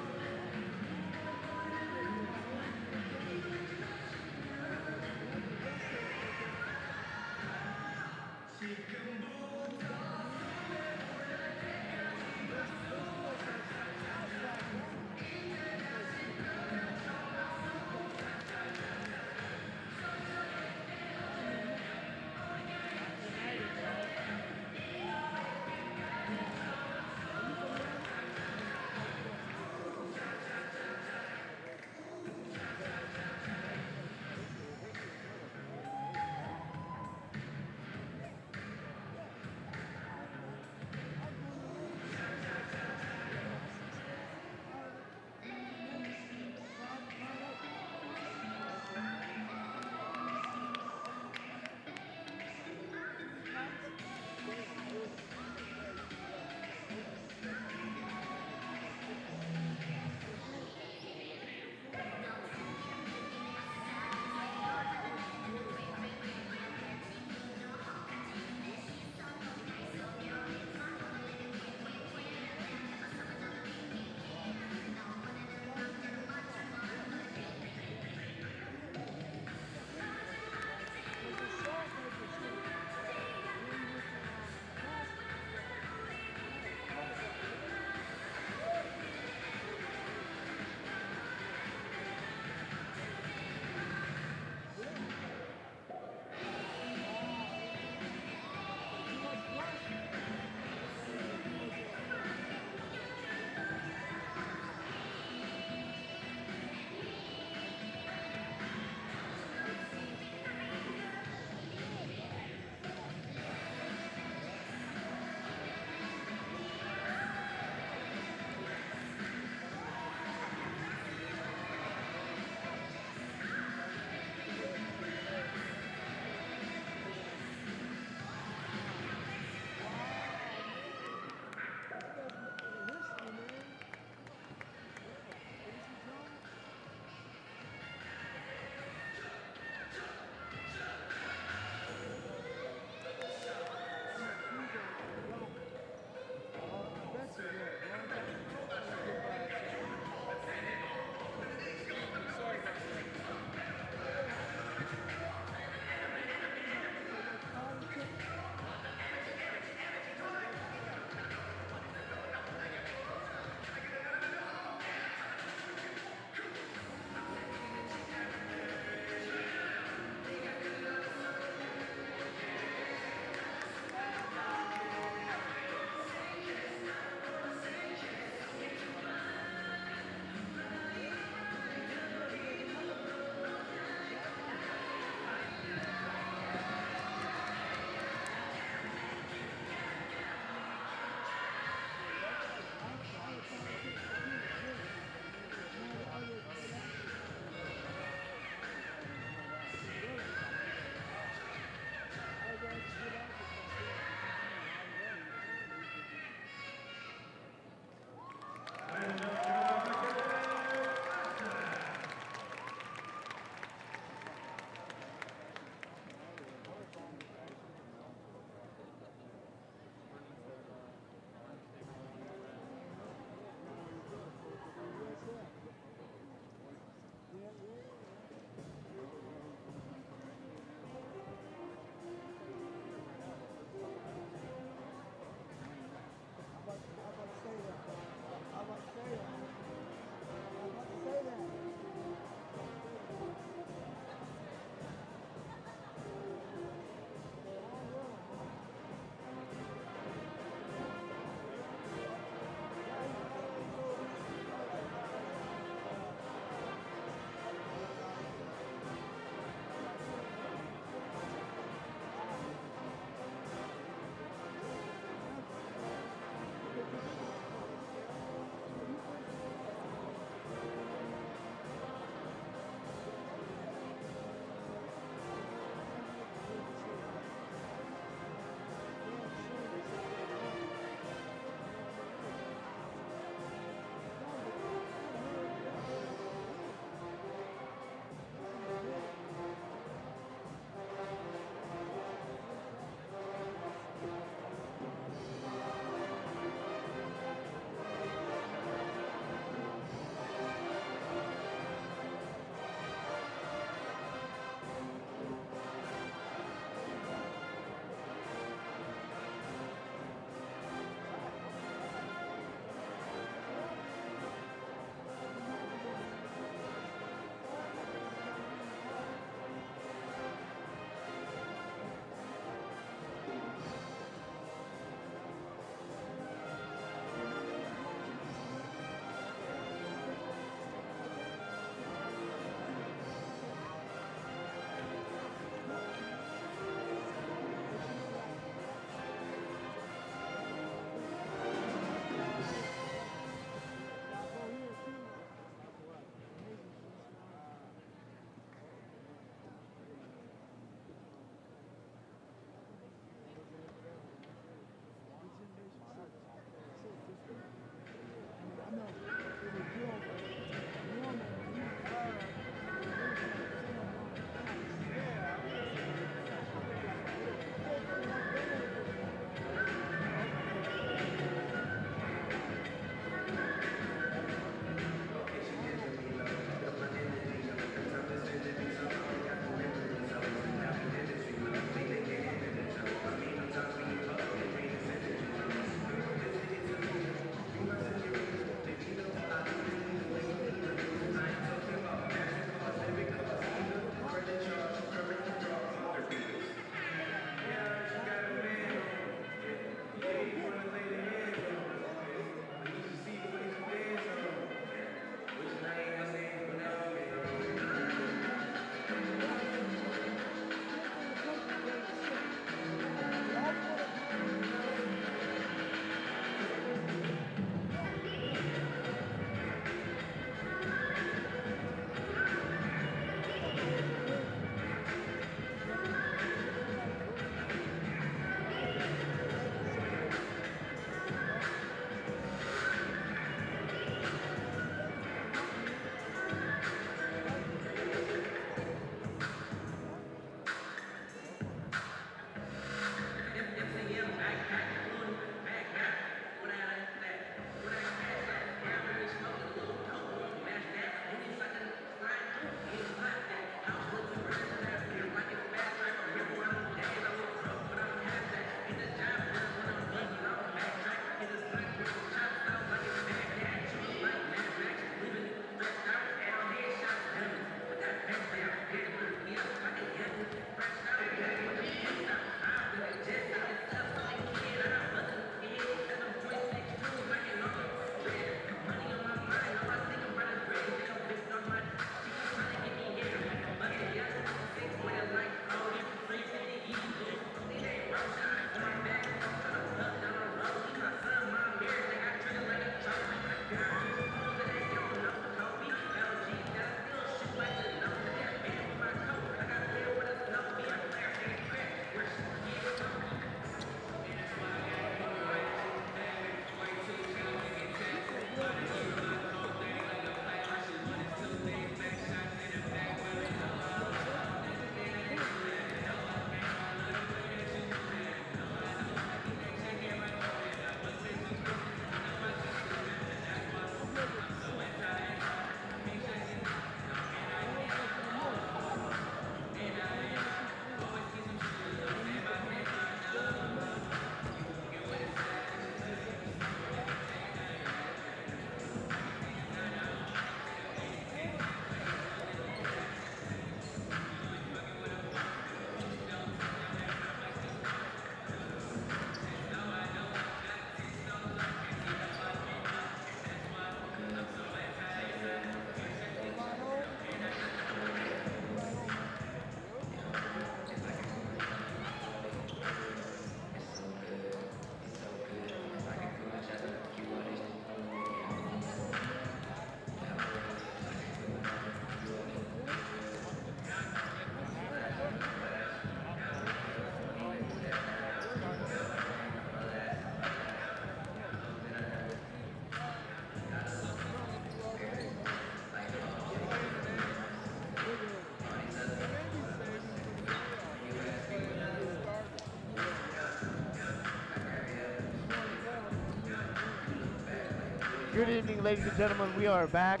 Good evening, ladies and gentlemen. We are back.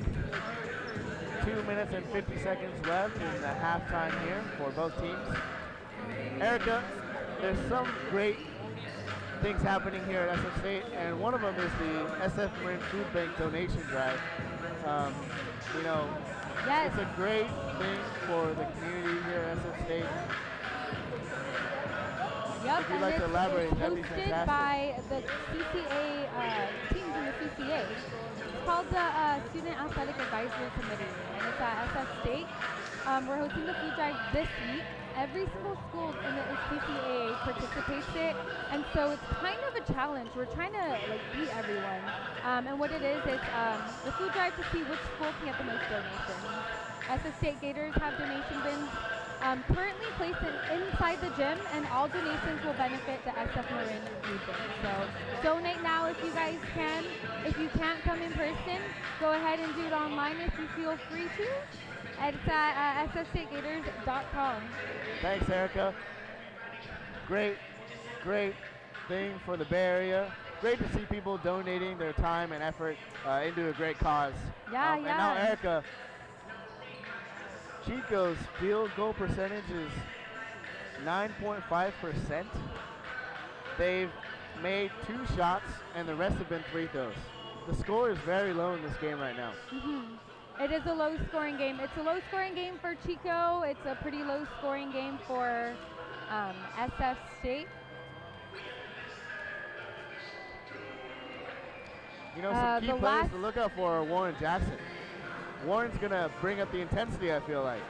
2 minutes and 50 seconds left in the halftime here for both teams. Erica, there's some great things happening here at SF State, and one of them is the SF Marin Food Bank donation drive. You know, Yes. it's a great thing for the community here at SF State. Yep, If you'd like to elaborate, that'd be hosted fantastic. by the CCA teams in the CCA. It's called the Student Athletic Advisory Committee, and it's at SF State. We're hosting the food drive this week. Every single school in the CCA participates it, and so it's kind of a challenge. We're trying to beat everyone, and what it is, it's the food drive to see which school can get the most donations. SF State Gators have donation bins currently placed inside the gym, and all donations will benefit the SF Marin Food Bank. So donate now if you guys can. If you can't come in person, go ahead and do it online if you feel free to. And it's at sfstategators.com. Thanks, Erica. Great thing for the Bay Area. Great to see people donating their time and effort into a great cause. Yeah, And now, Erica, Chico's field goal percentage is 9.5%. They've made 2 shots, and the rest have been free throws. The score is very low in this game right now. It is a low-scoring game. It's a low-scoring game for Chico. It's a pretty low-scoring game for SF State. You know, some key players to look out for are Warren Jackson. Warren's going to bring up the intensity, I feel like.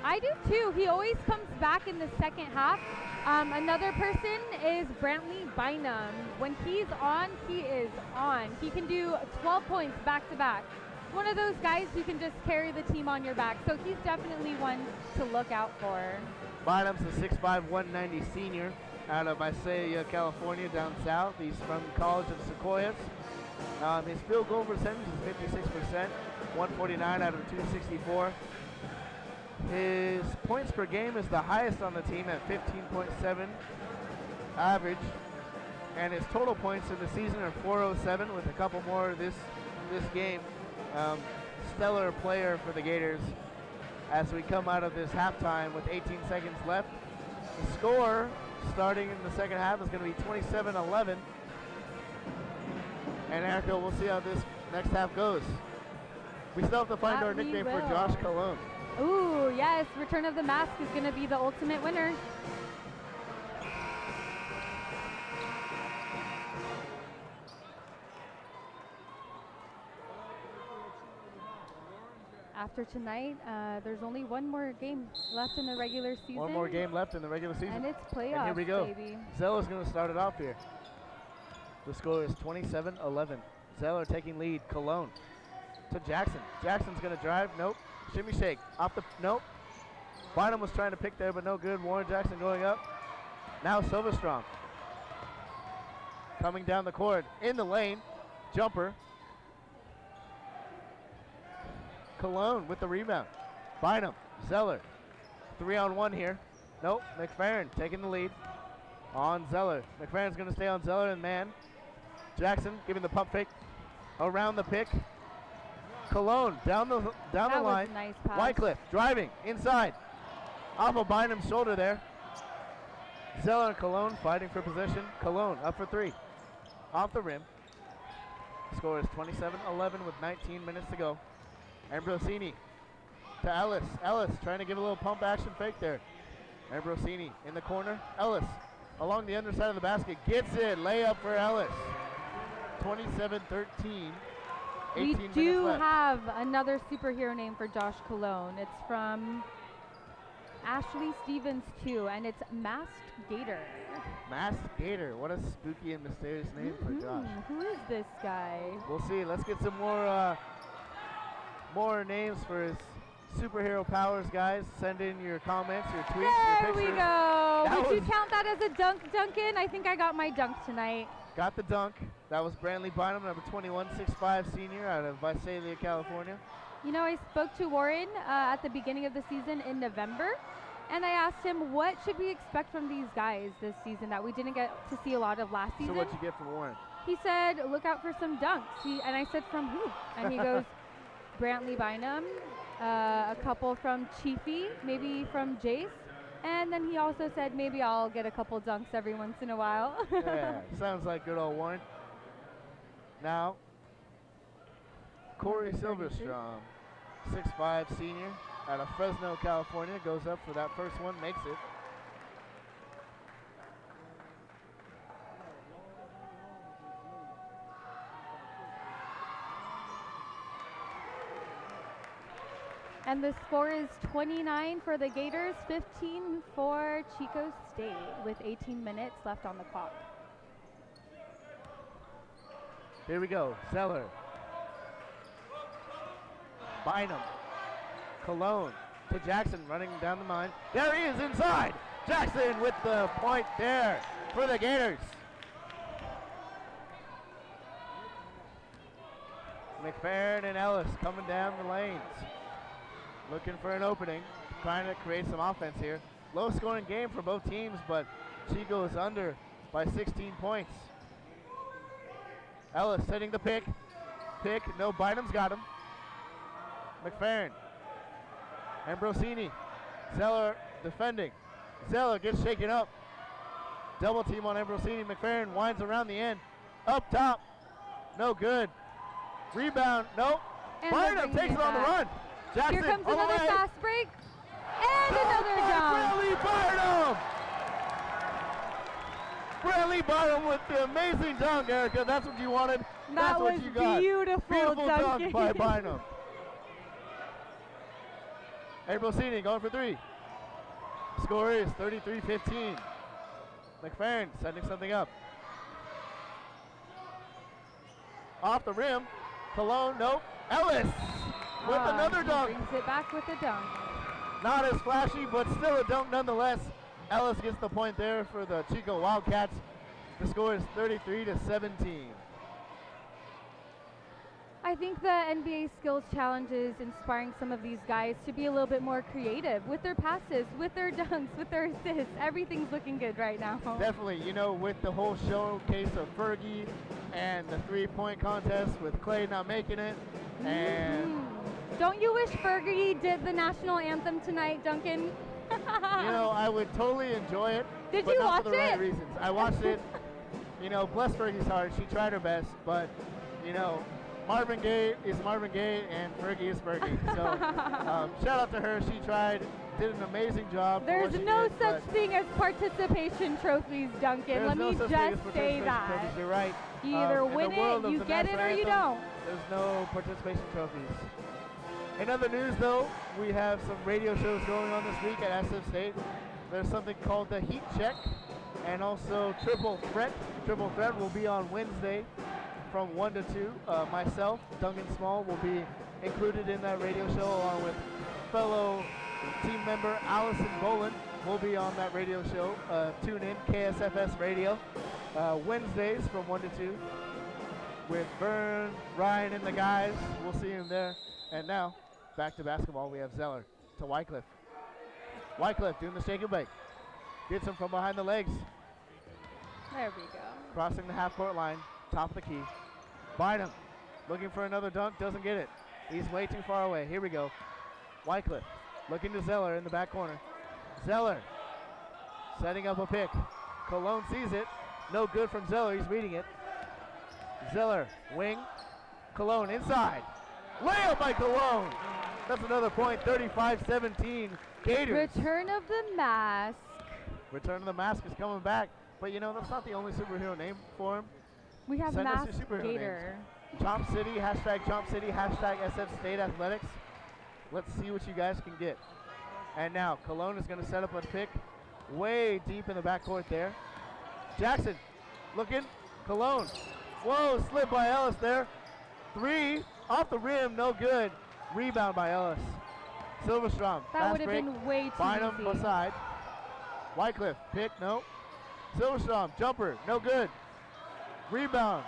I do too. He always comes back in the second half. Another person is Brantley Bynum. When he's on, he is on. He can do 12 points back to back. One of those guys who can just carry the team on your back. So he's definitely one to look out for. Bynum's a 6'5", 190 senior out of Visalia, California, down south. He's from College of Sequoias. His field goal percentage is 56%, 149 out of 264. His points per game is the highest on the team at 15.7 average. And his total points in the season are 407 with a couple more this game. Stellar player for the Gators as we come out of this halftime with 18 seconds left. The score starting in the second half is going to be 27-11. And Erica, we'll see how this next half goes. We still have to find our nickname for Josh Colon. Ooh, yes, Return of the Mask is going to be the ultimate winner. After tonight, there's only one more game left in the regular season. One more game left in the regular season. And it's playoffs, and here we go. baby. Zella's going to start it off here. The score is 27-11. Zeller taking lead. Cologne to Jackson. Jackson's going to drive. Nope. Shimmy shake. Off the, nope. Bynum was trying to pick there, but no good. Warren Jackson going up. Now Silverstrom. Coming down the court. In the lane. Jumper. Cologne with the rebound. Bynum. Zeller. 3-on-1 here. Nope. McFerrin taking the lead on Zeller. McFerrin's going to stay on Zeller and man. Jackson giving the pump fake around the pick. Cologne down the line. Nice pass. Wycliffe driving inside. Off of Bynum's shoulder there. Zeller and Cologne fighting for position. Cologne up for 3. Off the rim. Score is 27-11 with 19 minutes to go. Ambrosini to Ellis. Ellis trying to give a little pump action fake there. Ambrosini in the corner. Ellis along the underside of the basket. Gets it. Layup for Ellis. 27-13. We do have another superhero name for Josh Cologne. It's from Ashley Stevens too, and it's Masked Gator. Masked Gator. What a spooky and mysterious name for Josh. Who is this guy? We'll see. Let's get some more names for his superhero powers, guys. Send in your comments, your tweets, your pictures. There we go. Would you count that as a dunk, Duncan? I think I got my dunk tonight. Got the dunk. That was Brantley Bynum, number 21, 6'5" senior out of Visalia, California. You know, I spoke to Warren at the beginning of the season in November, and I asked him what should we expect from these guys this season that we didn't get to see a lot of last season. So what'd you get from Warren? He said, look out for some dunks. And I said, from who? And he goes, Brantley Bynum, a couple from Chiefy, maybe from Jace. And then he also said, maybe I'll get a couple dunks every once in a while. Yeah, sounds like good old Warren. Now, Corey Silverstrom, 6'5" senior out of Fresno, California, goes up for that first one, makes it. And the score is 29 for the Gators, 15 for Chico State with 18 minutes left on the clock. Here we go, Zeller. Bynum. Cologne to Jackson running down the line. There he is inside. Jackson with the point there for the Gators. McFerrin and Ellis coming down the lanes. Looking for an opening, trying to create some offense here. Low scoring game for both teams, but Chico is under by 16 points. Ellis setting the pick. No, Bynum's got him. McFerrin. Ambrosini. Zeller defending. Zeller gets shaken up. Double team on Ambrosini. McFerrin winds around the end. Up top. No good. Rebound. Nope. Bynum takes it on the run. Jackson, here comes another fast break. And another dunk. Brantley Bynum with the amazing dunk, Erica. That's what you wanted. That's what you got. Beautiful dunk by Bynum. Ambrosini going for three. Score is 33-15. McFerrin setting something up. Off the rim. Cologne, nope. Ellis with another dunk. Brings it back with a dunk. Not as flashy, but still a dunk nonetheless. Ellis gets the point there for the Chico Wildcats. The score is 33-17. I think the NBA Skills Challenge is inspiring some of these guys to be a little bit more creative with their passes, with their dunks, with their assists. Everything's looking good right now. Definitely, you know, with the whole showcase of Fergie and the three-point contest with Clay not making it. And don't you wish Fergie did the national anthem tonight, Duncan? You know, I would totally enjoy it. Did but you not watch for the right it? reasons. I watched it. You know, bless Fergie's heart. She tried her best, but, you know, Marvin Gaye is Marvin Gaye and Fergie is Fergie. So shout out to her. She tried, did an amazing job. There's no such thing as participation trophies, Duncan. Let me just say that. Trophies. You're right. You either win it, you get it, or you don't. There's no participation trophies. In other news, though, we have some radio shows going on this week at SF State. There's something called the Heat Check and also Triple Threat. Triple Threat will be on Wednesday from 1 to 2. Myself, Duncan Small, will be included in that radio show along with fellow team member Allison Boland will be on that radio show. Tune in, KSFS Radio, Wednesdays from 1 to 2 with Vern, Ryan, and the guys. We'll see him there. And now, back to basketball. We have Zeller to Wycliffe. Wycliffe doing the shake and bake. Gets him from behind the legs. There we go. Crossing the half-court line, top of the key. Bynum looking for another dunk, doesn't get it. He's way too far away. Here we go. Wycliffe looking to Zeller in the back corner. Zeller setting up a pick. Cologne sees it. No good from Zeller. He's reading it. Zeller, wing. Cologne inside. Layup by Cologne. That's another point. 35-17. Gators. Return of the Mask. Return of the Mask is coming back. But you know, that's not the only superhero name for him. We have Send us Mask your superhero Gator. names. Chomp City, hashtag Chomp City, hashtag SF State Athletics. Let's see what you guys can get. And now Cologne is going to set up a pick way deep in the backcourt there. Jackson looking. Cologne. Whoa, slip by Ellis there. Three off the rim, no good. Rebound by Ellis. Silverstrom. That would have been way too Bynum easy. aside. Wycliffe, pick, no. Silverstrom, jumper, no good. Rebound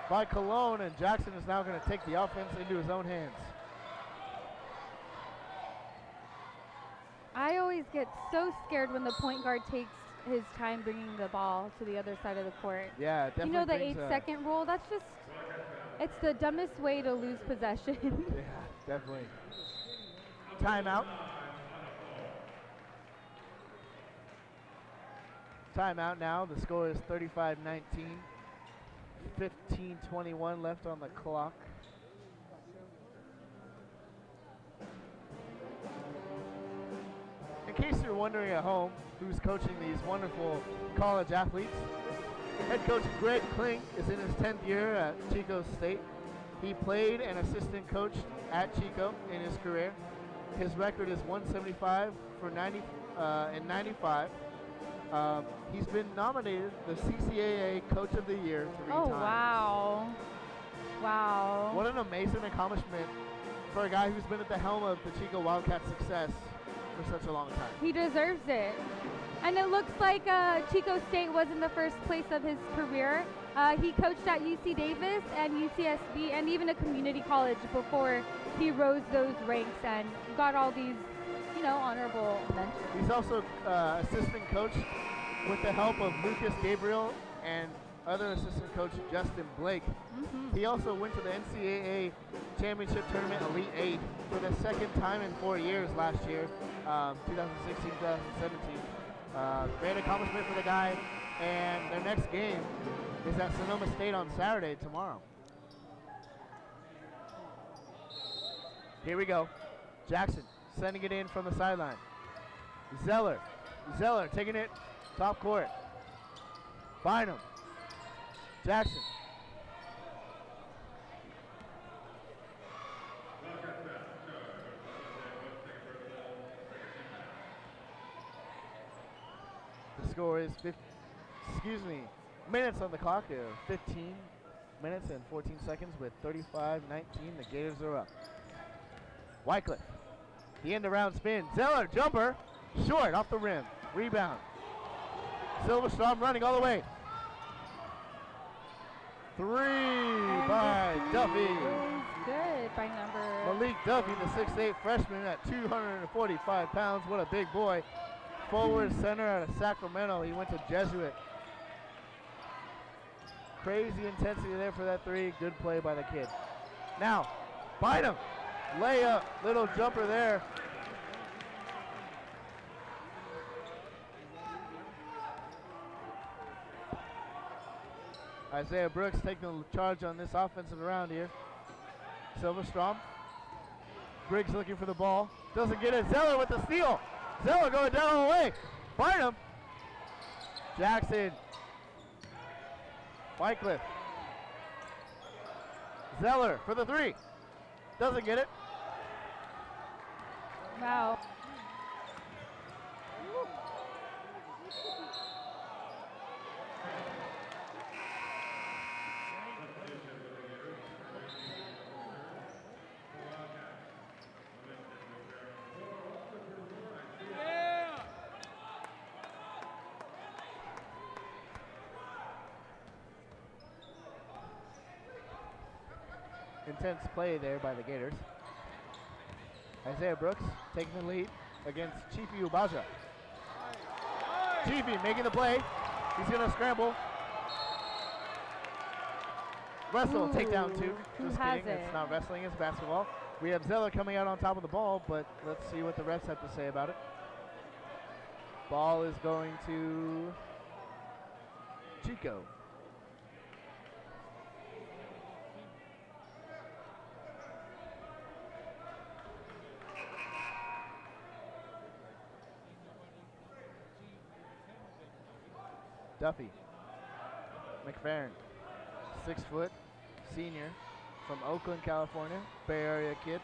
by Cologne, and Jackson is now going to take the offense into his own hands. I always get so scared when the point guard takes his time bringing the ball to the other side of the court. Yeah, definitely. You know the 8-second rule? That's just, it's the dumbest way to lose possession. Yeah, definitely. Timeout. Timeout now. The score is 35-19. 15:21 left on the clock. In case you're wondering at home who's coaching these wonderful college athletes, head coach Greg Klink is in his 10th year at Chico State. He played and assistant coached at Chico in his career. His record is 175 for 90 and 95. He's been nominated the CCAA Coach of the Year 3 times. Wow. Wow. What an amazing accomplishment for a guy who's been at the helm of the Chico Wildcats' success for such a long time. He deserves it. And it looks like Chico State wasn't the first place of his career. He coached at UC Davis and UCSB and even a community college before he rose those ranks and got all these, you know, honorable mentions. He's also assistant coach with the help of Lucas Gabriel and other assistant coach Justin Blake. He also went to the NCAA Championship Tournament Elite 8 for the second time in 4 years last year, 2016, 2017. Great accomplishment for the guy, and their next game is at Sonoma State on Saturday, tomorrow. Here we go. Jackson sending it in from the sideline. Zeller taking it top court. Bynum. Jackson. The score is minutes on the clock. 15 minutes and 14 seconds with 35-19. The Gators are up. Wycliffe. The end around spin. Zeller, jumper. Short, off the rim. Rebound. Silverstrom running all the way. Three by Duffy. Good by number. Malik Duffy, the 6'8 freshman at 245 pounds. What a big boy. Forward center out of Sacramento. He went to Jesuit. Crazy intensity there for that three. Good play by the kid. Now, Bynum. Layup, little jumper there. Isaiah Brooks taking the charge on this offensive round here. Silverstrom. Briggs looking for the ball. Doesn't get it. Zeller with the steal. Zeller going down all the way. Bynum. Jackson. Wycliffe. Zeller for the three. Doesn't get it. Wow. Intense play there by the Gators. Isaiah Brooks taking the lead against Chifi Ubaja. Chifi making the play. He's going to scramble. Wrestle, takedown two. Just kidding, it's not wrestling, it's basketball. We have Zeller coming out on top of the ball, but let's see what the refs have to say about it. Ball is going to Chico. Duffy. McFerrin, 6 foot, senior from Oakland, California, Bay Area kid.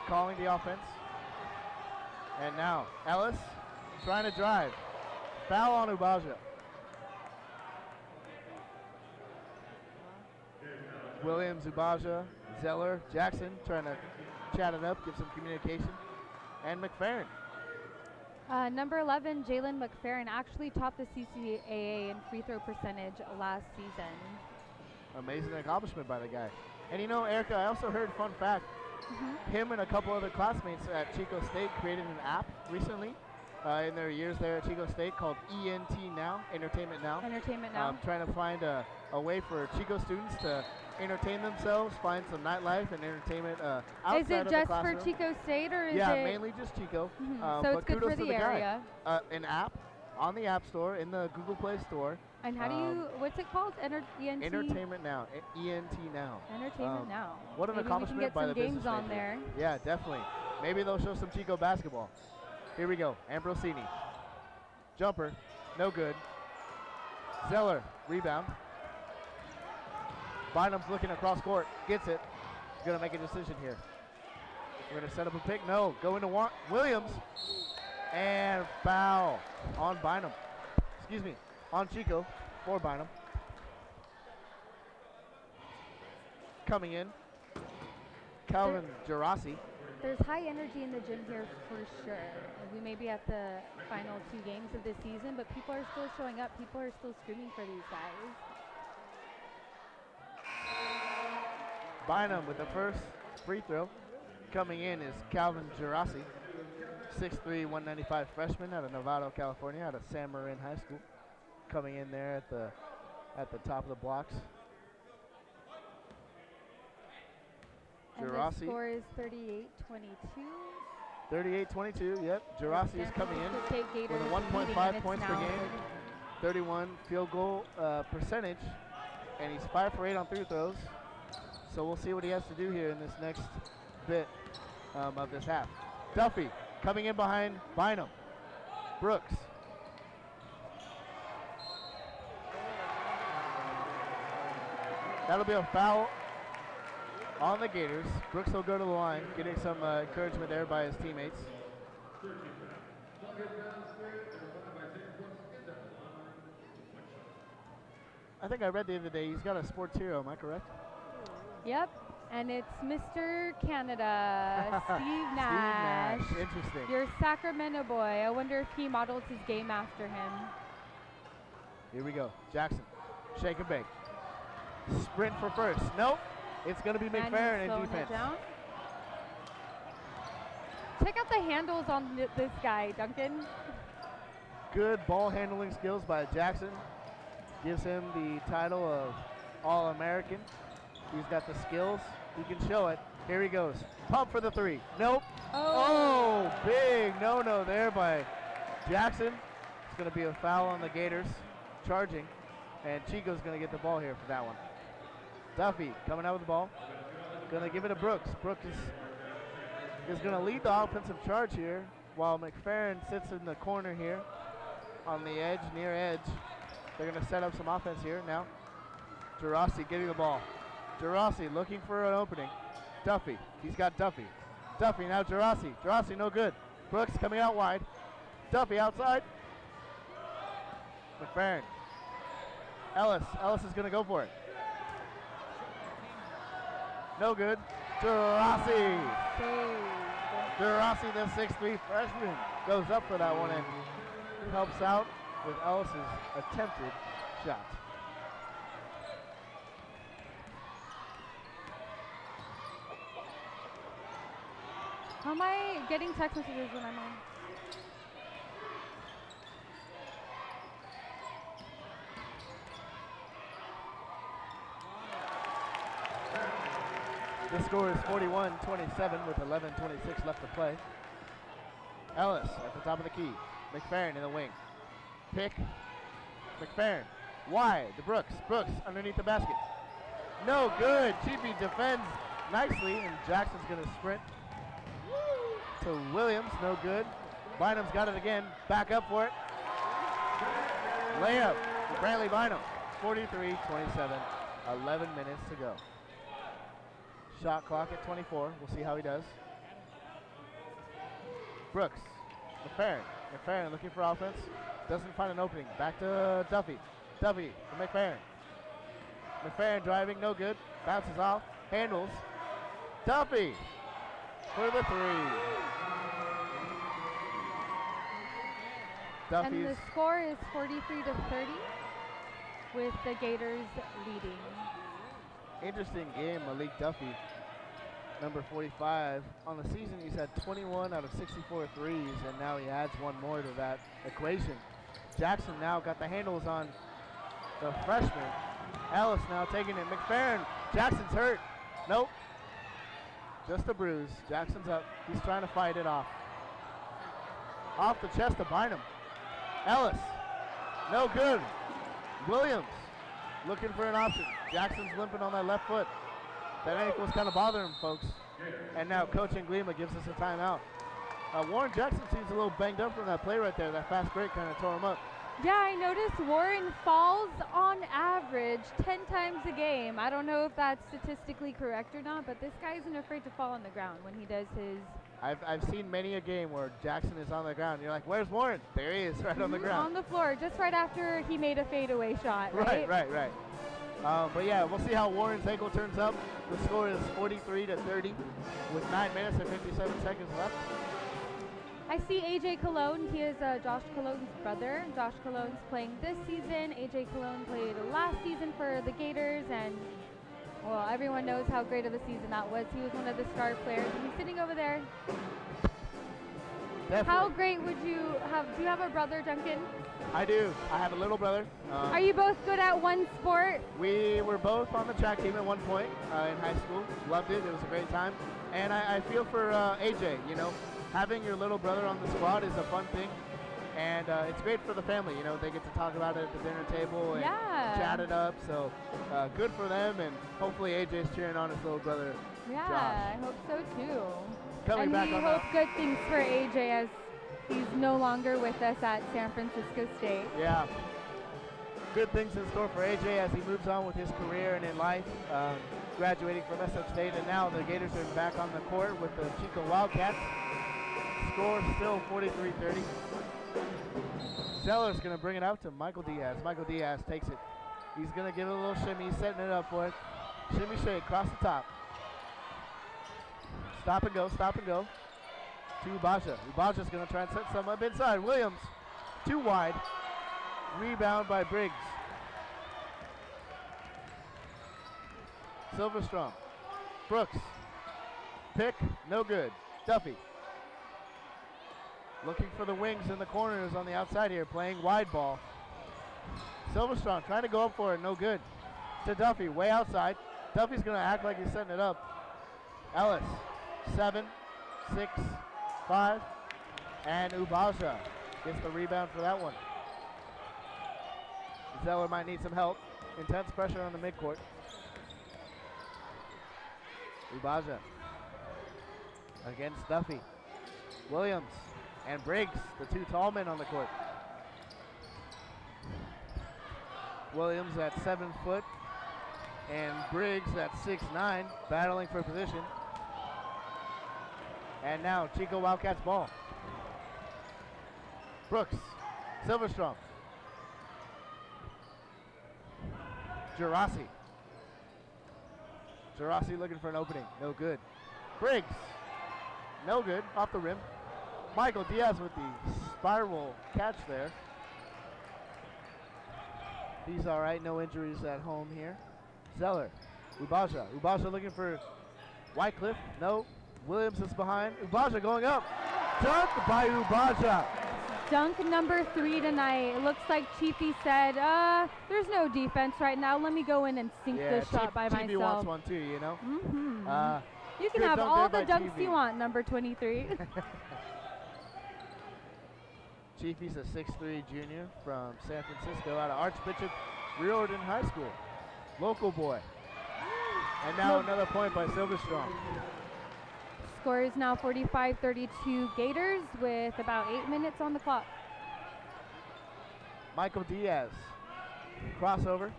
Calling the offense. And now Ellis trying to drive. Foul on Ubaja. Williams, Ubaja, Zeller, Jackson trying to chat it up, get some communication. And McFerrin. Number 11, Jalen McFerrin, actually topped the CCAA in free throw percentage last season. Amazing accomplishment by the guy. And you know, Erica, I also heard, fun fact, him and a couple other classmates at Chico State created an app recently in their years there at Chico State called ENT Now, Entertainment Now. Entertainment Now. Trying to find a way for Chico students to entertain themselves, find some nightlife and entertainment outside Is it of the just classroom. for Chico State, or is yeah, it? mainly just Chico. So it's good kudos for to the area. Guy. An app on the App Store, in the Google Play Store. And how do you, what's it called? ENT? Entertainment Now, ENT Now. Entertainment Now. What an Maybe accomplishment we can get by the some games business on major. there. Yeah, definitely. Maybe they'll show some Chico basketball. Here we go, Ambrosini. Jumper, no good. Zeller, rebound. Bynum's looking across court, gets it. He's gonna make a decision here. We're gonna set up a pick, no. Go into Williams, and foul on Bynum. Excuse me, on Chico for Bynum. Coming in, Calvin Gerasi. There's high energy in the gym here for sure. We may be at the final 2 games of the season, but people are still showing up. People are still screaming for these guys. Bynum with the first free throw. Coming in is Calvin Gerasi, 6'3", 195 freshman out of Novato, California, out of San Marin High School. Coming in there at the top of the blocks. And Gerasi. the score is 38-22. 38-22, yep. Gerasi is coming in with a 1.5 points per game, 31 field goal percentage, and he's 5 for 8 on free throws. So we'll see what he has to do here in this next bit of this half. Duffy coming in behind Bynum. Brooks. That'll be a foul on the Gators. Brooks will go to the line, getting some encouragement there by his teammates. I think I read the other day he's got a sports hero, am I correct? Yep, and it's Mr. Canada, Steve Nash. Steve Nash, interesting. Your Sacramento boy. I wonder if he modeled his game after him. Here we go, Jackson, shake and bake. Sprint for first, nope. It's gonna be McFerrin in defense. Check out the handles on this guy, Duncan. Good ball handling skills by Jackson. Gives him the title of All-American. He's got the skills. He can show it. Here he goes. Pump for the 3. Nope. Oh, big no-no there by Jackson. It's going to be a foul on the Gators. Charging. And Chico's going to get the ball here for that one. Duffy coming out with the ball. Going to give it to Brooks. Brooks is going to lead the offensive charge here while McFerrin sits in the corner here on the edge, near edge. They're going to set up some offense here now. Gerasi getting the ball. Gerasi looking for an opening. Duffy, he's got Duffy. Duffy, now Gerasi. Gerasi, no good. Brooks coming out wide. Duffy outside. McFerrin. Ellis is going to go for it. No good. Gerasi. Gerasi, the 6'3" freshman, goes up for that one and helps out with Ellis's attempted shot. How am I getting text messages when I'm on? The score is 41-27 with 11:26 left to play. Ellis at the top of the key. McFerrin in the wing. Pick. McFerrin. Wide to Brooks. Brooks underneath the basket. No good. Cheapy defends nicely, and Jackson's going to sprint to Williams. No good. Bynum's got it again. Back up for it. Layup for Brantley Bynum. 43-27. 11 minutes to go. Shot clock at 24. We'll see how he does. Brooks. McFerrin. McFerrin looking for offense. Doesn't find an opening. Back to Duffy. Duffy for McFerrin. McFerrin driving, no good. Bounces off. Handles. Duffy for the 3. Duffy's. And the score is 43-30 with the Gators leading. Interesting game, Malik Duffy. number 45. On the season, he's had 21 out of 64 threes, and now he adds one more to that equation. Jackson now got the handles on the freshman. Ellis now taking it. McFerrin. Jackson's hurt. Nope. Just a bruise. Jackson's up. He's trying to fight it off. Off the chest of Bynum. Ellis. No good. Williams looking for an option. Jackson's limping on that left foot. That ankle's kind of bothering him, folks. And now Coach Anglima gives us a timeout. Warren Jackson seems a little banged up from that play right there. That fast break kind of tore him up. Yeah, I noticed Warren falls on average 10 times a game. I don't know if that's statistically correct or not, but this guy isn't afraid to fall on the ground when he does his... I've seen many a game where Jackson is on the ground. You're like, where's Warren? There he is, right on the ground. On the floor, just right after he made a fadeaway shot, right? Right. But yeah, we'll see how Warren's ankle turns up. The score is 43-30 with 9 minutes and 57 seconds left. I see AJ Cologne. He is Josh Cologne's brother. Josh Cologne's playing this season. AJ Cologne played last season for the Gators, and well, everyone knows how great of a season that was. He was one of the star players. And he's sitting over there. Definitely. How great would you have? Do you have a brother, Duncan? I do. I have a little brother. Are you both good at one sport? We were both on the track team at one point in high school. Loved it. It was a great time. And I feel for AJ, you know. Having your little brother on the squad is a fun thing. And it's great for the family, you know. They get to talk about it at the dinner table and chat it up. So good for them. And hopefully AJ's cheering on his little brother, Yeah, Josh. I hope so too. Coming and back we on hope that. good things for AJ as he's no longer with us at San Francisco State. Yeah. Good things in store for AJ as he moves on with his career and in life, graduating from SF State. And now the Gators are back on the court with the Chico Wildcats. Score still 43-30. Zeller's going to bring it out to Michael Diaz. Michael Diaz takes it. He's going to give it a little shimmy. He's setting it up for it. Shimmy shake across the top. Stop and go. To Ubaja. Ubaja's going to try and set some up inside. Williams, too wide. Rebound by Briggs. Silverstrom. Brooks. Pick, no good. Duffy. Looking for the wings in the corners on the outside here, playing wide ball. Silverstrom trying to go up for it, no good. To Duffy, way outside. Duffy's going to act like he's setting it up. Ellis, 7, 6, 5, and Ubaja gets the rebound for that one. Zeller might need some help. Intense pressure on the midcourt. Ubaja against Duffy. Williams and Briggs, the two tall men on the court. Williams at 7 foot and Briggs at 6'9", battling for position. And now Chico Wildcats ball. Brooks, Silverstrom. Gerasi looking for an opening, no good. Briggs, no good, off the rim. Michael Diaz with the spiral catch there. He's all right, no injuries at home here. Zeller, Ubaja looking for Wycliffe, no. Williams is behind. Ubaja going up. Dunk by Ubaja. Dunk number 3 tonight. It looks like Chiefy said, there's no defense right now. Let me go in and sink this shot by Chiefy myself. wants one too, you know? You can good have dunk all the there by dunks Chiefy. you want, number 23. Chiefy's a 6'3" junior from San Francisco out of Archbishop Riordan High School. Local boy. And now another point by Silverstrom. Score is now 45-32 Gators with about 8 minutes on the clock. Michael Diaz, crossover,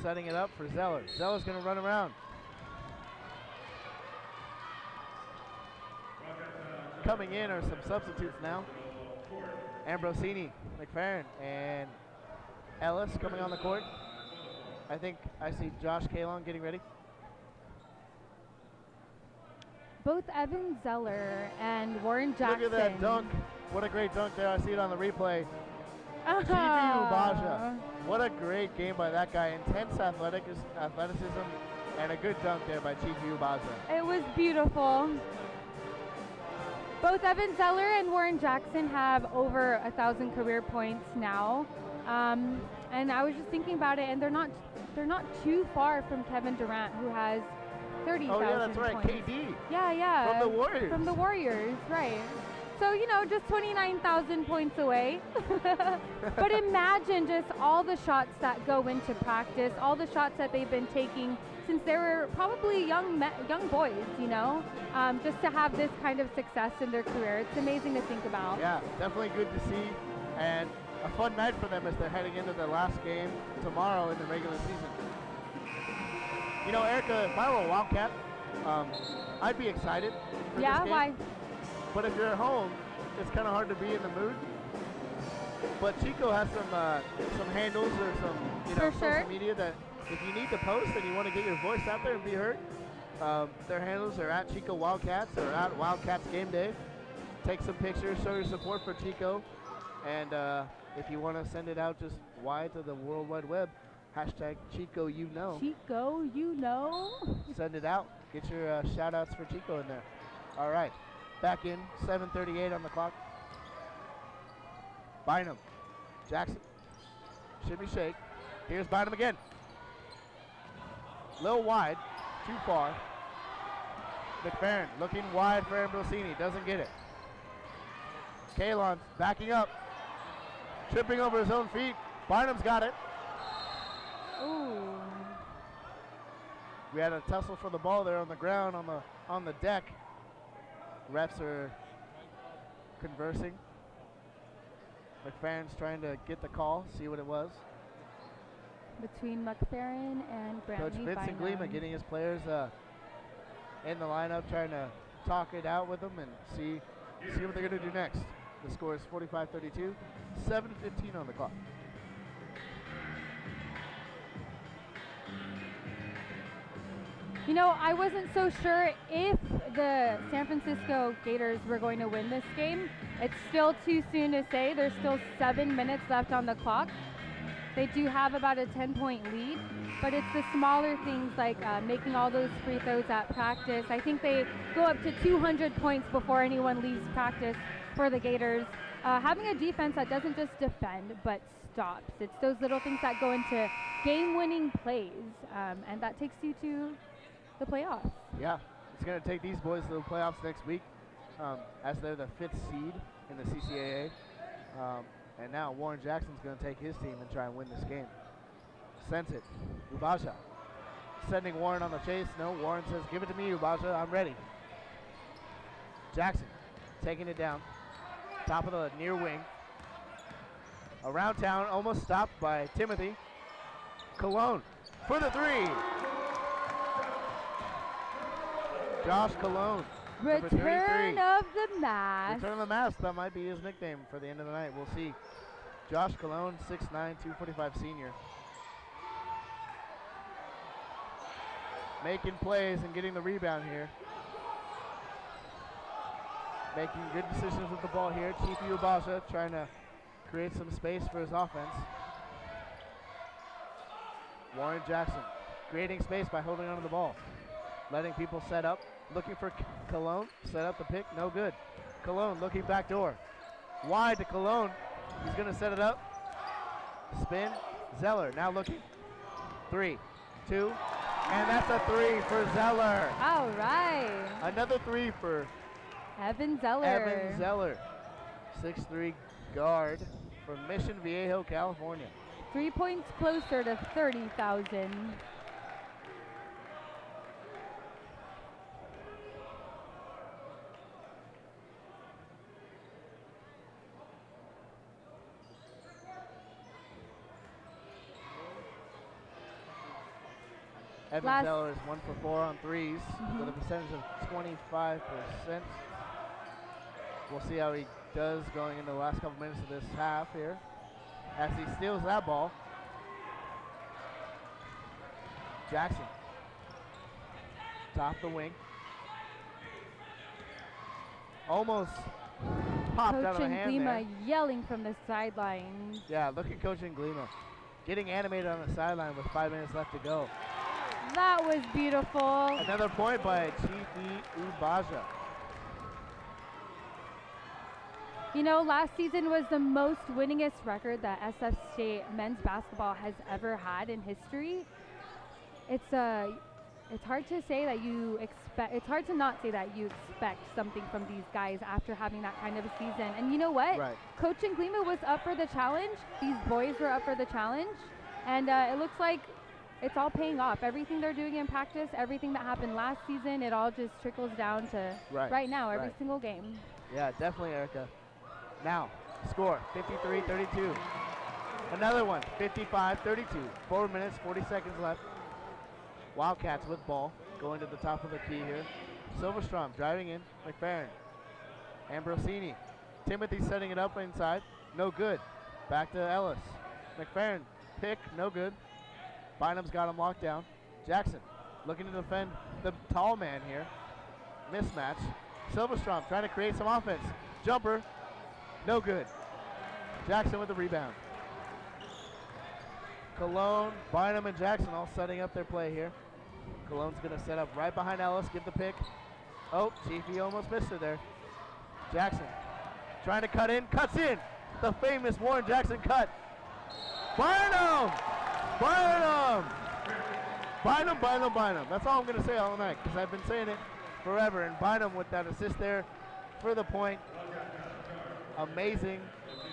setting it up for Zeller. Zeller's going to run around. Coming in are some substitutes now. Ambrosini, McFerrin, and Ellis coming on the court. I think I see Josh Kalon getting ready. Both Evan Zeller and Warren Jackson. Look at that dunk. What a great dunk there. I see it on the replay. Chiefy Ubaja. What a great game by that guy. Intense athleticism. And a good dunk there by Chico Ubaza. It was beautiful. Both Evan Zeller and Warren Jackson have over 1,000 career points now. And I was just thinking about it, and they're not too far from Kevin Durant, who has 30,000 Oh yeah, that's right, points. KD. Yeah. From the Warriors. From the Warriors, right. So, just 29,000 points away. But imagine just all the shots that go into practice, all the shots that they've been taking since they were probably young boys, just to have this kind of success in their career. It's amazing to think about. Yeah, definitely good to see. And a fun night for them as they're heading into the last game tomorrow in the regular season. Erica, if I were a Wildcat, I'd be excited for this game. Why? But if you're at home, it's kind of hard to be in the mood. But Chico has some handles or some social media that if you need to post and you want to get your voice out there and be heard, their handles are at Chico Wildcats or at Wildcats Game Day. Take some pictures, show your support for Chico, and if you want to send it out just wide to the World Wide Web, hashtag Chico Chico, Send it out. Get your shout outs for Chico in there. All right. Back in, 7:38 on the clock. Bynum, Jackson, shimmy shake. Here's Bynum again. Little wide, too far. McFerrin looking wide for Ambrosini, doesn't get it. Kalon backing up, tripping over his own feet. Bynum's got it. Ooh. We had a tussle for the ball there on the ground, on the deck. Refs are conversing. McFerrin's trying to get the call, see what it was. Between McFerrin and Brantley Coach Vincent Glima getting his players in the lineup, trying to talk it out with them and see what they're going to do next. The score is 45-32, 7:15 on the clock. I wasn't so sure if the San Francisco Gators were going to win this game. It's still too soon to say. There's still 7 minutes left on the clock. They do have about a 10-point lead, but it's the smaller things like making all those free throws at practice. I think they go up to 200 points before anyone leaves practice for the Gators. Having a defense that doesn't just defend, but stops. It's those little things that go into game-winning plays, and that takes you to the playoffs. Yeah, it's going to take these boys to the playoffs next week as they're the 5th seed in the CCAA. And now Warren Jackson's going to take his team and try and win this game. Sends it. Ubaja sending Warren on the chase. No, Warren says, give it to me, Ubaja. I'm ready. Jackson taking it down. Top of the near wing. Around town, almost stopped by Timothy. Cologne for the three. Josh Cologne. Return of the mask. Return of the mask. That might be his nickname for the end of the night. We'll see. Josh Cologne, 6'9", 245 senior. Making plays and getting the rebound here. Making good decisions with the ball here. Chico Ubaja trying to create some space for his offense. Warren Jackson creating space by holding onto the ball. Letting people set up. Looking for Cologne. Set up the pick. No good. Cologne looking back door. Wide to Cologne. He's going to set it up. Spin. Zeller now looking. 3, 2, and that's a 3 for Zeller. All right. Another 3 for Evan Zeller. Evan Zeller. 6'3" guard from Mission Viejo, California. 3 points closer to 30,000. Evan Zeller is 1 for 4 on threes with a percentage of 25%. We'll see how he does going into the last couple minutes of this half here as he steals that ball. Jackson, top the wing. Almost popped out of the hand Coach there. Glima yelling from the sidelines. Yeah, look at Coach Glima getting animated on the sideline with 5 minutes left to go. that was beautiful. Another point by Chifi Ubaja. You know, last season was the most winningest record that SF State men's basketball has ever had in history. It's hard to say that you expect. It's hard to not say that you expect something from these guys after having that kind of a season. And you know what? Right. Coach Nglima was up for the challenge. These boys were up for the challenge, and it looks like it's all paying off. Everything they're doing in practice, everything that happened last season, it all just trickles down to right now, every single game. Yeah, definitely, Erica. Now, score 53-32. Another one, 55-32. 4 minutes, 40 seconds left. Wildcats with ball, going to the top of the key here. Silverstrom driving in, McFerrin. Ambrosini. Timothy setting it up inside, no good. Back to Ellis. McFerrin, pick, no good. Bynum's got him locked down. Jackson looking to defend the tall man here. Mismatch. Silverstrom trying to create some offense. Jumper, no good. Jackson with the rebound. Cologne, Bynum, and Jackson all setting up their play here. Cologne's going to set up right behind Ellis, get the pick. Oh, Chiefy almost missed her there. Jackson trying to cut in, cuts in. The famous Warren Jackson cut. Bynum! Bynum! Bynum, Bynum, Bynum. That's all I'm going to say all night because I've been saying it forever. And Bynum with that assist there for the point. Amazing.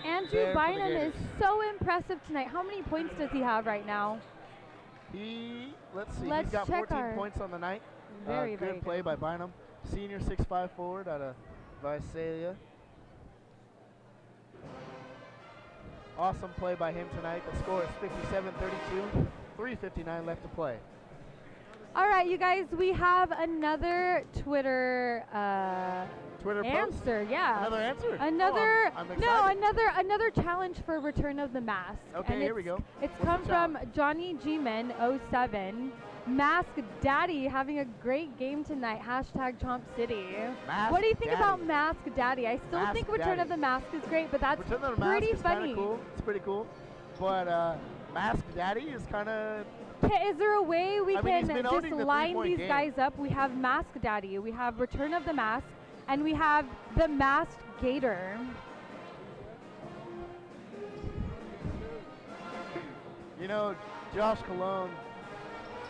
Andrew Bynum is so impressive tonight. How many points does he have right now? Let's see, Let's he's got check 14 points on the night. Very good play by Bynum. Senior 6'5" forward out of Visalia. Awesome play by him tonight. The score is 57-32. 3:59 left to play. All right, you guys, we have another Twitter answer. Post? Yeah. Another answer? Another I'm excited. another challenge for Return of the Mask. Okay, and here we go. It's What's come the from challenge? Johnny G-Man 07. Mask Daddy having a great game tonight. Hashtag Chomp City. Mask What do you think Daddy. about Mask Daddy? I still Mask think Return Daddy. of the Mask is great, but that's Return of the Mask pretty is funny. Cool. It's pretty cool. But Mask Daddy is kind of... Is there a way we can been just owning the line three-point these game. guys up? We have Mask Daddy, we have Return of the Mask, and we have the Masked Gator. You know, Josh Cologne,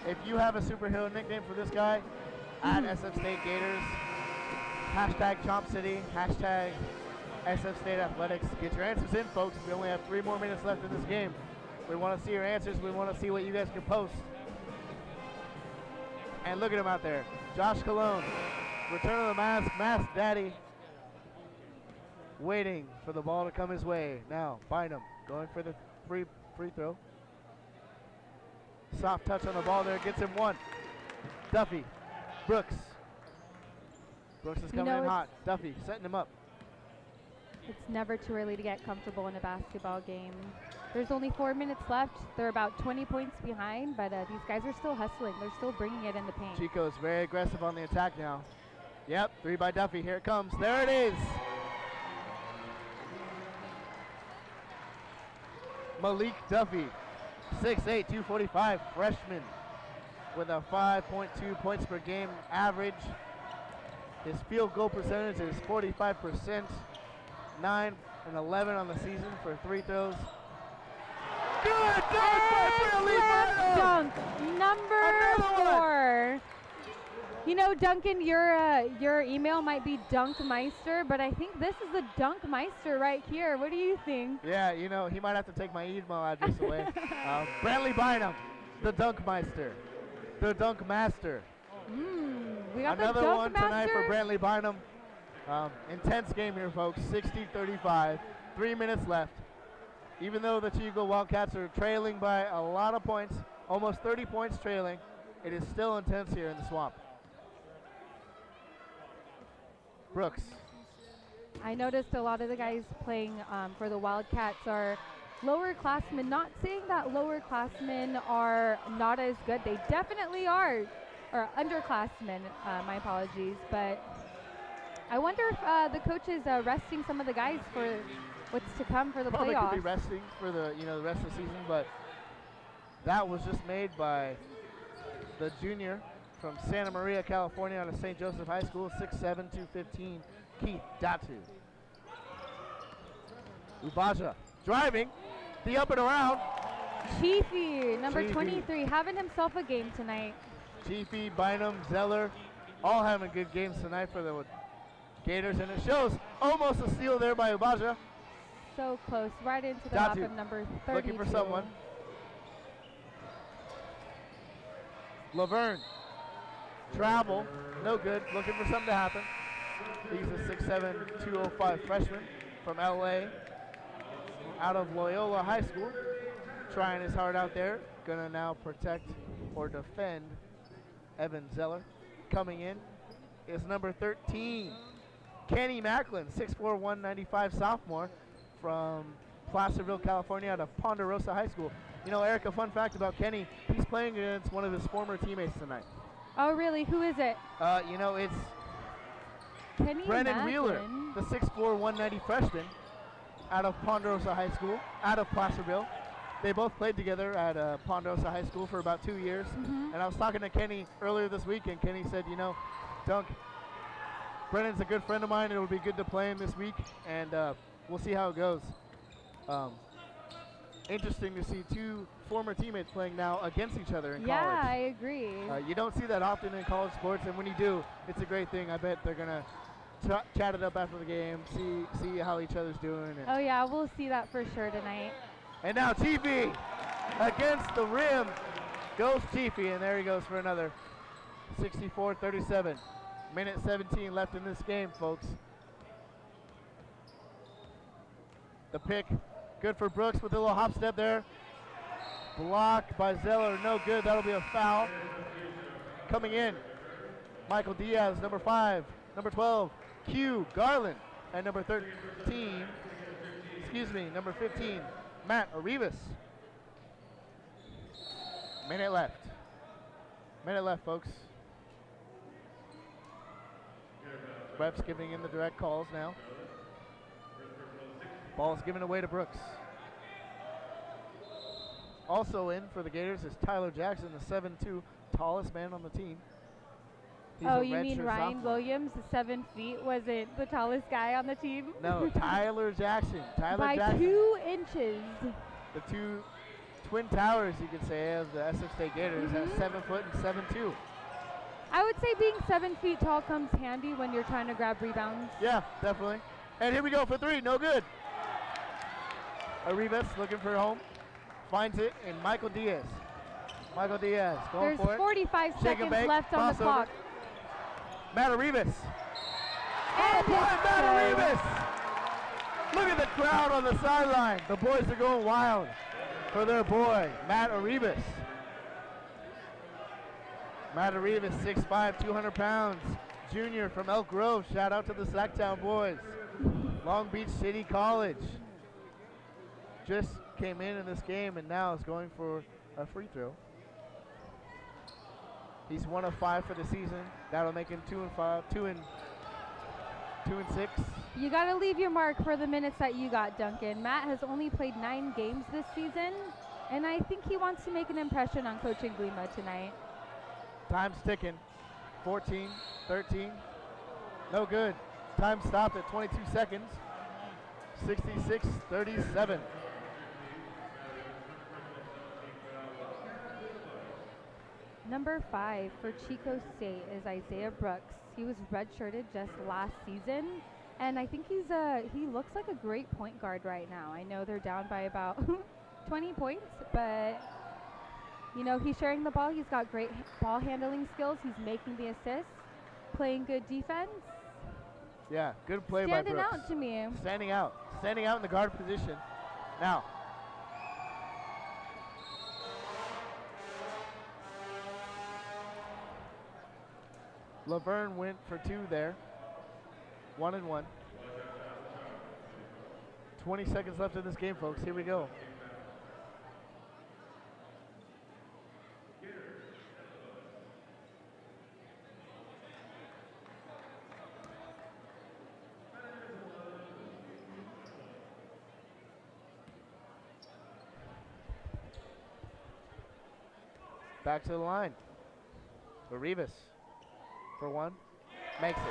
if you have a superhero nickname for this guy, at SF State Gators, hashtag Chomp City, hashtag SF State Athletics. Get your answers in, folks. We only have 3 more minutes left in this game. We want to see your answers. We want to see what you guys can post. And look at him out there. Josh Cologne, Return of the Mask, Mask Daddy, waiting for the ball to come his way. Now, Bynum going for the free throw. Soft touch on the ball there, gets him one. Duffy, Brooks. Brooks is coming in hot. Duffy setting him up. It's never too early to get comfortable in a basketball game. There's only 4 minutes left. They're about 20 points behind, but these guys are still hustling. They're still bringing it in the paint. Chico's very aggressive on the attack now. Yep, 3 by Duffy. Here it comes. There it is. Malik Duffy, 6'8", 245, freshman with a 5.2 points per game average. His field goal percentage is 45%, 9 and 11 on the season for 3 throws. Good dunk by Bradley Bynum! Dunk, number 4. You know, Duncan, your email might be Dunkmeister, but I think this is the Dunkmeister right here. What do you think? Yeah, you know, he might have to take my email address away. Bradley Bynum, the Dunkmeister, the Dunkmaster. We got another the one tonight for Dunkmaster? Bradley Bynum. Intense game here, folks. 60-35. 3 minutes left. Even though the Chico Wildcats are trailing by a lot of points, almost 30 points trailing, it is still intense here in the Swamp. Brooks. I noticed a lot of the guys playing for the Wildcats are lowerclassmen. Not saying that lowerclassmen are not as good. They definitely are. Or underclassmen, my apologies. But I wonder if the coach is resting some of the guys for what's to come for the Probably playoffs. could be resting for the the rest of the season, but that was just made by the junior from Santa Maria, California, out of St. Joseph High School, 6'7", 215, Keith Datu. Ubaja driving, the up and around. Chiefy, number 23, having himself a game tonight. Chiefy, Bynum, Zeller, all having good games tonight for the Gators, and it shows. Almost a steal there by Ubaja. So close, right into the lap of number 32. Looking for someone. Laverne, travel, no good, looking for something to happen. He's a 6'7", 205 freshman from LA, out of Loyola High School. Trying his heart out there, gonna now protect or defend Evan Zeller. Coming in is number 13, Kenny Macklin, 6'4", 195 sophomore from Placerville, California, out of Ponderosa High School. You know, Eric, a fun fact about Kenny, he's playing against one of his former teammates tonight. Oh, really? Who is it? You know, it's Kenny Brennan Macklin. Wheeler, the 6'4", 190 freshman out of Ponderosa High School, out of Placerville. They both played together at Ponderosa High School for about 2 years. And I was talking to Kenny earlier this week, and Kenny said, you know, Dunk, Brennan's a good friend of mine. It would be good to play him this week, and we'll see how it goes. Interesting to see two former teammates playing now against each other in college. Yeah, I agree. You don't see that often in college sports, and when you do, it's a great thing. I bet they're going to chat it up after the game, see how each other's doing. And oh, yeah, we'll see that for sure tonight. And now Chiefy against the rim. Goes Chiefy, and there he goes for another 64-37. Minute 17 left in this game, folks. The pick, good for Brooks with a little hop step there. Blocked by Zeller, no good, that'll be a foul. Coming in, Michael Diaz, number 5, number 12, Q Garland, and number 15, Matt Arribas. Minute left, folks. Ref's giving in the direct calls now. Ball's given away to Brooks. Also in for the Gators is Tyler Jackson, the 7'2", tallest man on the team. He's oh, you mean Ryan Williams, 7 feet, wasn't the tallest guy on the team? No, Tyler Jackson. By 2 inches. The two twin towers, you could say, of the SF State Gators at 7 foot and 7'2". I would say being 7 feet tall comes handy when you're trying to grab rebounds. Yeah, definitely. And here we go for 3, no good. Arribas looking for home, finds it, and Michael Diaz. Going for it. There's 45 seconds left on the clock. Matt Arribas. And Matt Arribas! Look at the crowd on the sideline. The boys are going wild for their boy, Matt Arribas. Matt Arribas, 6'5", 200 pounds, junior from Elk Grove. Shout out to the Sacktown boys. Long Beach City College. Just came in this game and now is going for a free throw. He's 1 of 5 for the season. That'll make him 2 and 6. You got to leave your mark for the minutes that you got, Duncan. Matt has only played 9 games this season, and I think he wants to make an impression on Coach Nguema tonight. Time's ticking. 14, 13. No good. Time stopped at 22 seconds. 66-37. Number 5 for Chico State is Isaiah Brooks. He was redshirted just last season, and I think he looks like a great point guard right now. I know they're down by about 20 points, but you know, he's sharing the ball. He's got great ball handling skills. He's making the assists, playing good defense. Yeah, good play by Brooks. Standing out to me. Standing out in the guard position. Now, Laverne went for 2 there. 1 and 1. 20 seconds left in this game, folks. Here we go. Back to the line. Rivas for one. Makes it.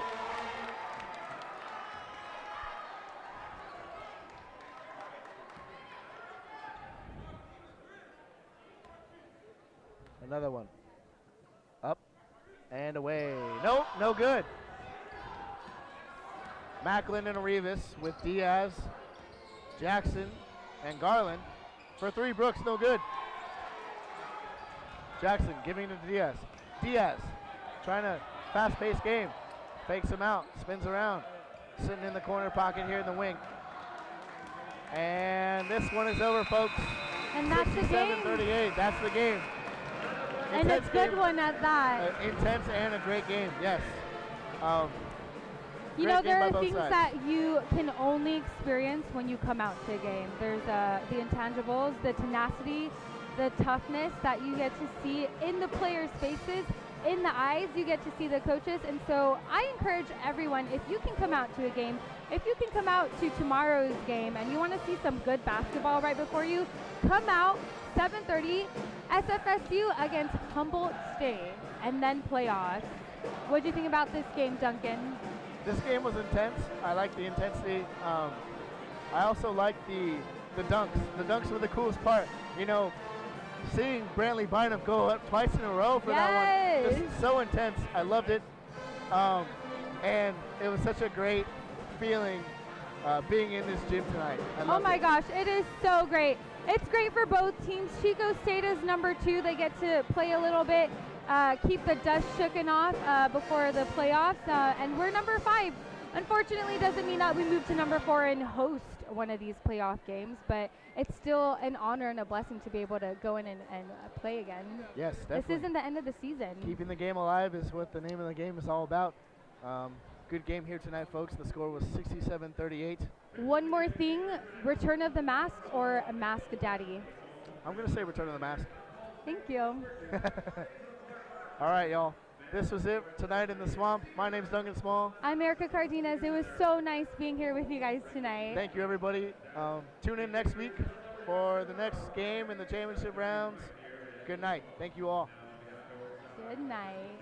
Another one. Up and away. Nope, no good. Macklin and Rivas with Diaz, Jackson, and Garland. For three, Brooks, no good. Jackson giving it to Diaz. Diaz trying to fast-paced game. Fakes him out, spins around. Sitting in the corner pocket here in the wing. And this one is over, folks. And that's the game. 37-38, that's the game. And a good one at that. Intense and a great game, yes. You know, there are things that you can only experience when you come out to a game. There's the intangibles, the tenacity, the toughness that you get to see in the players' faces, in the eyes, you get to see the coaches. And so I encourage everyone, if you can come out to a game, if you can come out to tomorrow's game and you want to see some good basketball right before you, come out 7:30 SFSU against Humboldt State and then playoffs. What do you think about this game, Duncan? This game was intense. I like the intensity. I also like the dunks. The dunks were the coolest part. You know, seeing Brantley Bynum go up twice in a row for that one. This is so intense. I loved it. And it was such a great feeling being in this gym tonight. Oh my gosh, it is so great. It's great for both teams. Chico State is number 2. They get to play a little bit, keep the dust shooken off before the playoffs. And we're number 5. Unfortunately, doesn't mean that we move to number 4 and host one of these playoff games, but it's still an honor and a blessing to be able to go in and play again. Yes, definitely. This isn't the end of the season. Keeping the game alive is what the name of the game is all about. Good game here tonight, folks. The score was 67-38. One more thing, return of the mask or a mask daddy? I'm going to say return of the mask. Thank you. All right, y'all. This was it tonight in the swamp. My name's Duncan Small. I'm Erica Cardenas. It was so nice being here with you guys tonight. Thank you, everybody. Tune in next week for the next game in the championship rounds. Good night. Thank you all. Good night.